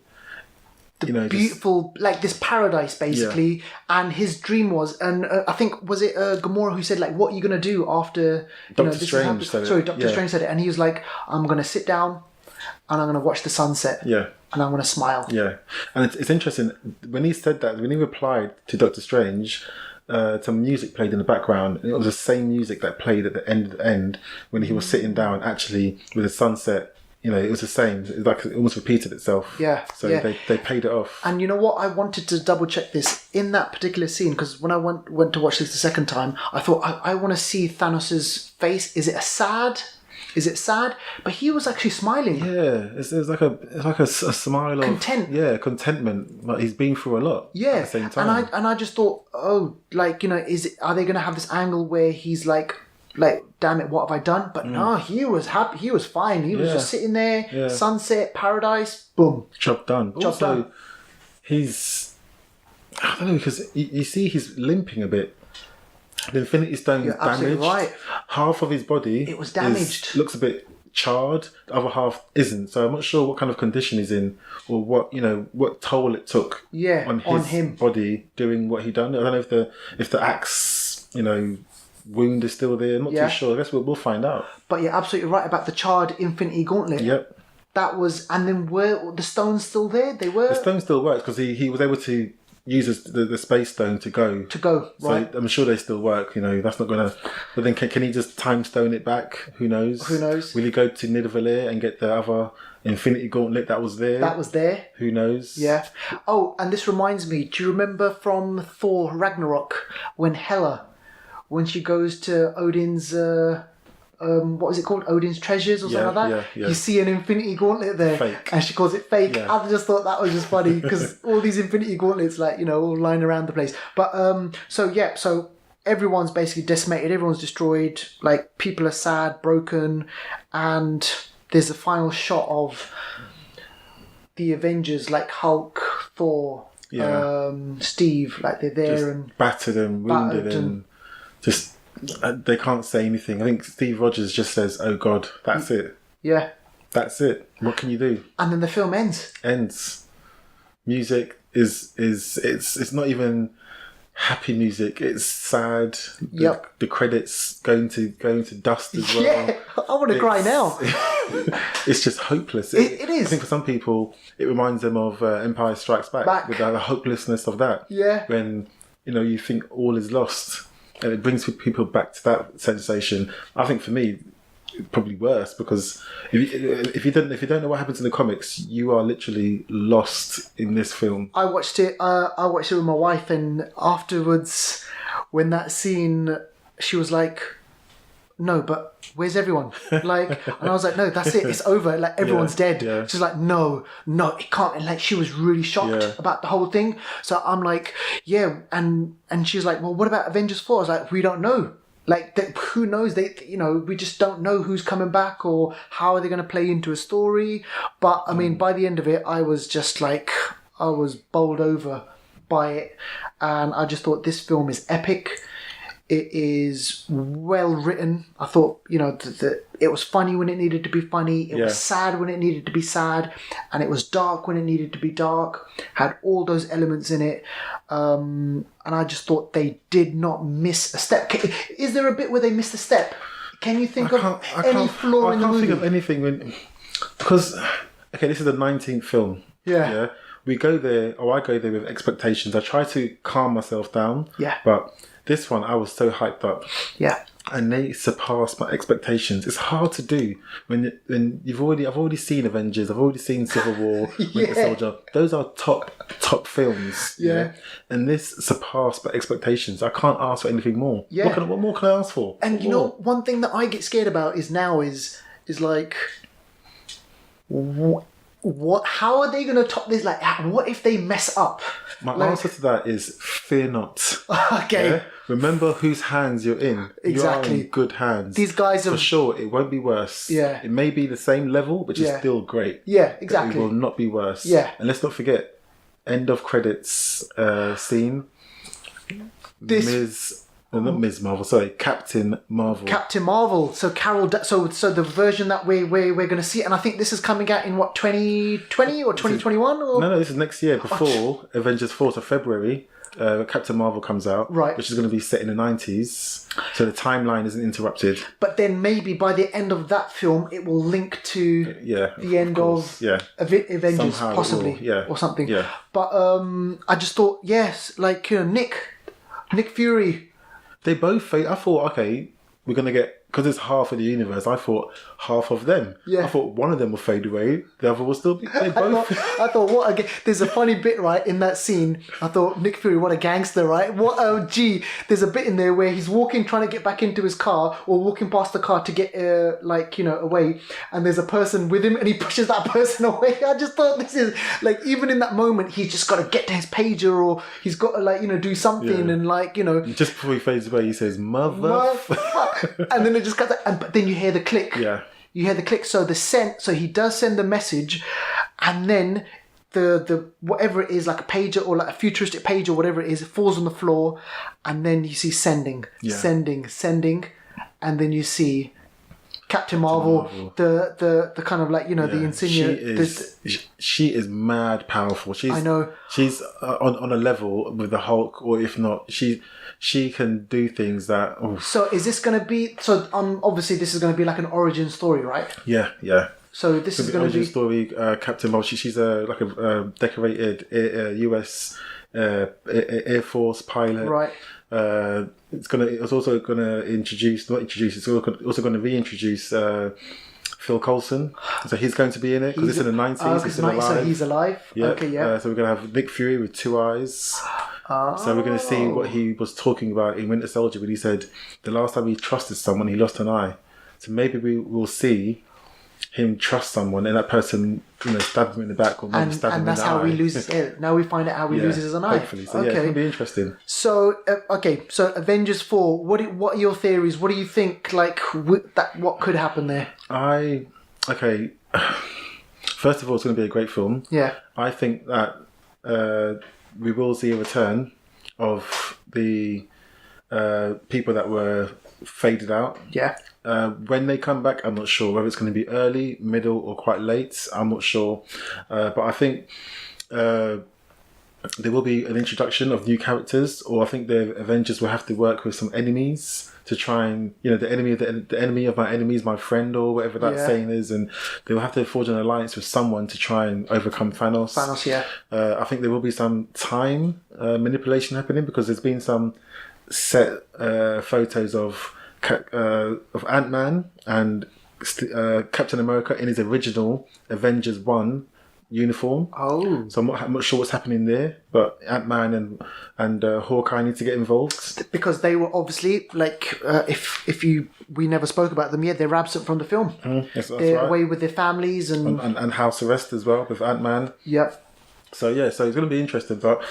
Beautiful, like this paradise, basically. And his dream was, and I think, was it Gamora who said, like, what are you going to do after... Doctor Strange said it. Sorry, Doctor Strange said it. And he was like, I'm going to sit down and I'm going to watch the sunset. Yeah. And I'm going to smile. Yeah. And it's interesting, when he said that, when he replied to Doctor Strange, some music played in the background. And it was the same music that played at the end when he was sitting down, actually, with the sunset. You know, it was the same. It was like it almost repeated itself. Yeah. So they paid it off. And you know what? I wanted to double check this in that particular scene, because when I went to watch this the second time, I thought I want to see Thanos' face. Is it sad? But he was actually smiling. Yeah, it's like a smile of content. Yeah, contentment. Like he's been through a lot. Yeah. At the same time. And I just thought, like, you know, are they going to have this angle where he's like, damn it, what have I done? But no, he was happy. He was fine. He was just sitting there, sunset, paradise, boom. Job done. He's, I don't know, because you see he's limping a bit. The Infinity Stone is damaged. Right. Half of his body it was damaged. Looks a bit charred. The other half isn't. So I'm not sure what kind of condition he's in, or what toll it took on his body doing what he done. I don't know if the axe, wound is still there. I'm not too sure. I guess we'll find out. But you're absolutely right about the charred Infinity Gauntlet. Yep. That was, and then were the stones still there? They were. The stone still works because he was able to use the space stone to go. Right. So I'm sure they still work. That's not gonna. But then can he just time stone it back? Who knows? Will he go to Nidavellir and get the other Infinity Gauntlet that was there? Who knows? Yeah. Oh, and this reminds me. Do you remember from Thor Ragnarok when Hela, when she goes to Odin's what was it called? Odin's Treasures or something like that. Yeah. You see an Infinity Gauntlet there, Fake. and she calls it fake. Yeah. I just thought that was just funny because all these Infinity Gauntlets, like, you know, all lying around the place. But so everyone's basically decimated. Everyone's destroyed. Like, people are sad, broken, and there's a final shot of the Avengers, like Hulk, Thor, Steve, like they're there just and battered and wounded and just they can't say anything. I think Steve Rogers just says, "Oh God, that's it. Yeah, that's it. What can you do?" And then the film ends. Music it's not even happy music. It's sad. The credits going to dust as well. Yeah, I want to cry now. It's just hopeless. It is. I think for some people, it reminds them of Empire Strikes Back. With the hopelessness of that. Yeah. When, you know, you think all is lost, and it brings people back to that sensation. I think for me, probably worse, because if you don't know what happens in the comics, you are literally lost in this film. I watched it with my wife, and afterwards, when that scene, she was like, "No, but where's everyone?" Like, and I was like, "No, that's it. It's over. Like, everyone's dead." Yeah. She's like, "No, it can't." And like, she was really shocked about the whole thing. So I'm like, "Yeah," and she's like, "Well, what about Avengers 4?" I was like, "We don't know. Like, who knows? We just don't know who's coming back or how are they going to play into a story." But I mean, by the end of it, I was just like, I was bowled over by it, and I just thought this film is epic. It is well written. I thought, you know, that it was funny when it needed to be funny. It was sad when it needed to be sad, and it was dark when it needed to be dark. Had all those elements in it, and I just thought they did not miss a step. Is there a bit where they missed a step? Can you think of any flaw in the movie? I can't think of anything because this is the 19th film. Yeah. We go there, or I go there with expectations. I try to calm myself down. Yeah. But this one, I was so hyped up. Yeah. And they surpassed my expectations. It's hard to do when I've already seen Avengers, I've already seen Civil War, Winter Soldier. Those are top films. Yeah. And this surpassed my expectations. I can't ask for anything more. Yeah. What more can I ask for? And you know, one thing that I get scared about is like, what? How are they going to top this? Like, what if they mess up? My answer to that is fear not. Okay. Yeah? Remember whose hands you're in. Exactly. You are in good hands. These guys are... For sure, it won't be worse. Yeah. It may be the same level, which is still great. Yeah, exactly. But it will not be worse. Yeah. And let's not forget, end of credits scene. Captain Marvel. Captain Marvel. So Carol. So the version that we're going to see, and I think this is coming out in what, 2020 or 2021 or no, this is next year before Avengers 4th of February. Captain Marvel comes out, right, which is going to be set in the 90s, so the timeline isn't interrupted. But then maybe by the end of that film, it will link to the end of Avengers, somehow possibly, or something. Yeah. But I just thought, like, you know, Nick Fury. They both. I thought, okay, we're gonna get, because it's half of the universe. I thought half of them. Yeah. I thought one of them will fade away. The other will still be. They both. I thought what? Again, there's a funny bit right in that scene. I thought Nick Fury, what a gangster, right? What? Oh, gee, there's a bit in there where he's walking, trying to get back into his car, or walking past the car to get, away, and there's a person with him, and he pushes that person away. I just thought this is like, even in that moment, he's just got to get to his pager, or he's got to do something, and just before he fades away, he says "mother," and then it just cuts. But then you hear the click. Yeah. You hear the click. So he does send the message, and then the whatever it is, like a pager or like a futuristic page or whatever it is, it falls on the floor, and then you see sending, and then you see Captain Marvel. The kind of the insignia. She is mad powerful. I know. She's on a level with the Hulk, or if not, she can do things that. Oh. So is this going to be? So obviously this is going to be like an origin story, right? Yeah. So this is going to be origin story. Captain Marvel. She's a decorated U.S. Air Force pilot. Right. It's also going to introduce. It's also going to reintroduce Phil Coulson. So he's going to be in it because it's in the 90s. He's alive. So he's alive. Yeah. Okay. Yeah. So we're going to have Nick Fury with two eyes. So we're going to see what he was talking about in Winter Soldier when he said the last time he trusted someone, he lost an eye. So maybe we will see him trust someone and that person, stab him in the back or maybe stab him in the eye. And that's how he loses it. Now we find out how he loses an eye. Hopefully. So it's going to be interesting. So, so Avengers 4, what are your theories? What do you think, what could happen there? First of all, it's going to be a great film. Yeah. I think that we will see a return of the people that were faded out. Yeah. When they come back, I'm not sure whether it's going to be early, middle, or quite late. I'm not sure, but I think there will be an introduction of new characters, or I think the Avengers will have to work with some enemies to try and the enemy of my enemy is my friend, or whatever that saying is, and they will have to forge an alliance with someone to try and overcome Thanos. I think there will be some time manipulation happening because there's been some set photos of Ant-Man and Captain America in his original Avengers 1 uniform. Oh. So I'm not sure what's happening there, but Ant-Man and Hawkeye need to get involved. Because they were obviously, we never spoke about them yet, they're absent from the film. That's they're right. away with their families and House Arrest as well with Ant-Man. Yep. So it's going to be interesting, but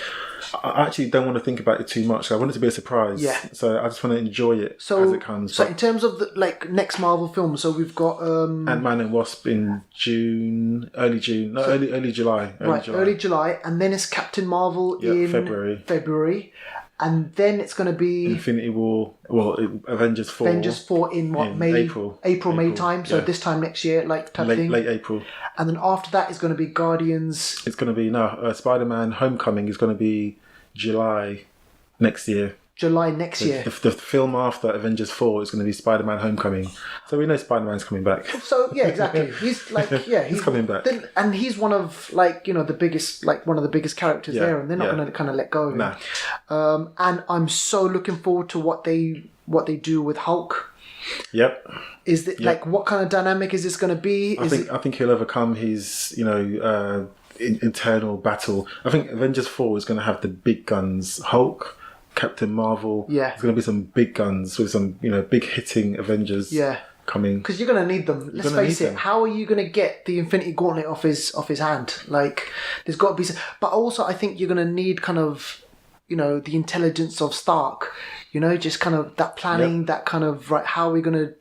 I actually don't want to think about it too much. I want it to be a surprise. Yeah. So I just want to enjoy it as it comes. So in terms of the next Marvel film, so we've got Ant-Man and Wasp in early July. Early July, and then it's Captain Marvel in February. And then it's going to be Infinity War. Well, Avengers 4. Avengers 4 in what, May? April, May time. So this time next year, type thing. Late April. And then after that, it's going to be Guardians. It's going to be Spider-Man: Homecoming is going to be July next year. year. The film after Avengers 4 is going to be Spider-Man: Homecoming. So we know Spider-Man's coming back. So yeah, exactly. He's he's coming back. And he's one of the biggest, one of the biggest characters there, and they're not going to kind of let go of him. Nah. And I'm so looking forward to what they do with Hulk. Yep. Is it what kind of dynamic is this going to be? I think he'll overcome his internal battle. I think Avengers 4 is going to have the big guns. Hulk, Captain Marvel. Yeah. There's going to be some big guns with some big hitting Avengers. Yeah. Coming. Because you're going to need them. Let's face it. How are you going to get the Infinity Gauntlet off his hand? There's got to be some... But also, I think you're going to need kind of, the intelligence of Stark. Just kind of that planning, that kind of, how are we going to,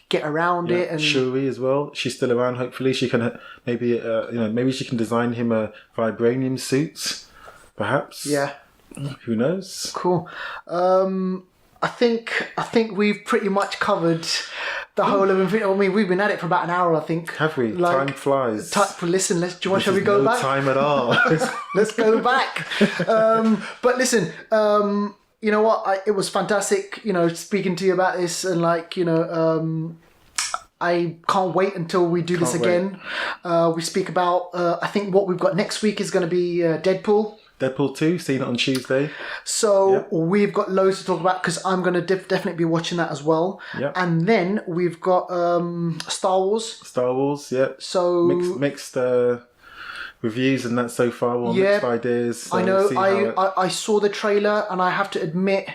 get around it? And Shuri as well. She's still around, hopefully. She can, maybe she can design him a vibranium suit, perhaps. Yeah. Who knows? Cool. I think we've pretty much covered the whole of Infinity. I mean, we've been at it for about an hour, I think. Have we? Time flies. Listen, shall we go back? No time at all. Let's go back. But listen, you know what? It was fantastic, speaking to you about this, and I can't wait until we do this again. We speak about, I think what we've got next week is going to be Deadpool. Deadpool 2, seen it on Tuesday. So we've got loads to talk about because I'm going to definitely be watching that as well. Yep. And then we've got Star Wars. So mixed reviews and that so far, mixed ideas. So I know. I saw the trailer and I have to admit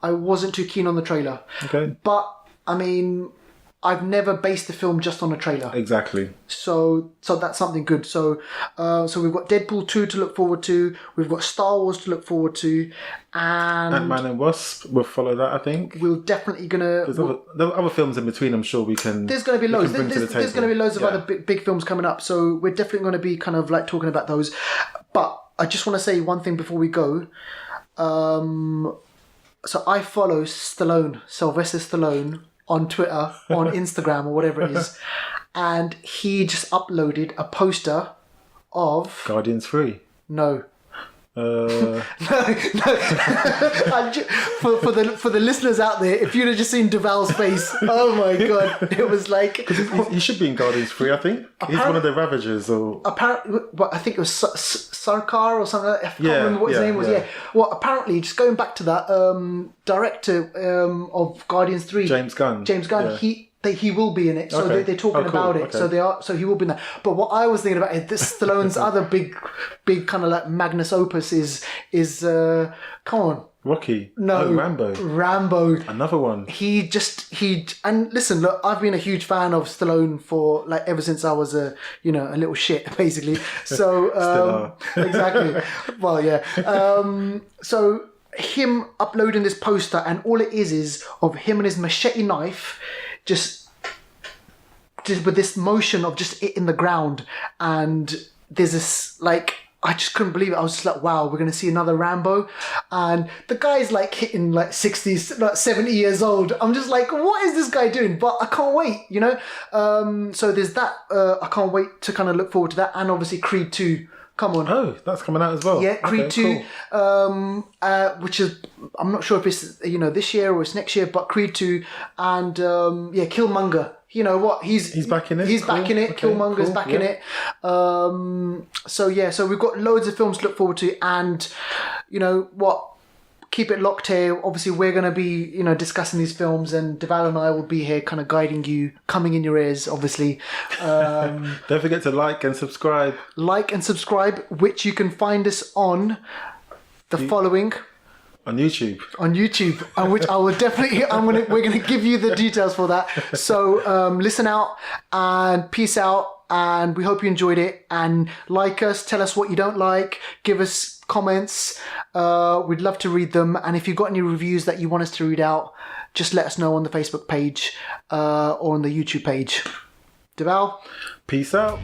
I wasn't too keen on the trailer. Okay. But I mean, I've never based the film just on a trailer. Exactly. So that's something good. So we've got Deadpool 2 to look forward to. We've got Star Wars to look forward to, and Ant-Man and Wasp will follow that. I think we're definitely gonna. There's other films in between. I'm sure we can. There's going to be loads. There's going to be loads of other big films coming up. So we're definitely going to be kind of talking about those. But I just want to say one thing before we go. So I follow Sylvester Stallone, on Twitter, on Instagram, or whatever it is, and he just uploaded a poster of Guardians 3. No. No. for the listeners out there, if you'd have just seen Duval's face, oh my god, it was like he should be in Guardians 3. I think he's one of the Ravagers, or apparently, I think it was Sarkar or something. I can't remember what his name was. Yeah. Well, apparently, just going back to that, director of Guardians 3, James Gunn. He will be in it, so they're talking about it. Okay. So he will be in that. But what I was thinking about is this Stallone's other big kind of magnus opus is come on, Rocky. No, Rambo. Rambo. Another one. And listen, look, I've been a huge fan of Stallone for like ever since I was a little shit, basically. So exactly. Well, yeah. So him uploading this poster, and all it is of him and his machete knife, just with this motion of just it in the ground, and there's this like. I just couldn't believe it. I was just like, wow, we're going to see another Rambo. And the guy's like hitting like 60s, like 70 years old. I'm just like, what is this guy doing? But I can't wait, you know? So there's that. I can't wait to kind of look forward to that. And obviously Creed 2. Come on. Oh, that's coming out as well. Yeah, Creed 2, cool. Which is, I'm not sure if it's, this year or it's next year, but Creed 2 and, Killmonger. You know what? He's back in it. He's back in it. Okay, Killmonger's back in it. So we've got loads of films to look forward to, and you know what? Keep it locked here. Obviously, we're going to be discussing these films, and Deval and I will be here, kind of guiding you, coming in your ears. Obviously, don't forget to like and subscribe. Like and subscribe, which you can find us on the following. On YouTube, and which I will definitely. We're gonna give you the details for that. So listen out and peace out. And we hope you enjoyed it. And like us, tell us what you don't like. Give us comments. We'd love to read them. And if you've got any reviews that you want us to read out, just let us know on the Facebook page or on the YouTube page. Deval, peace out.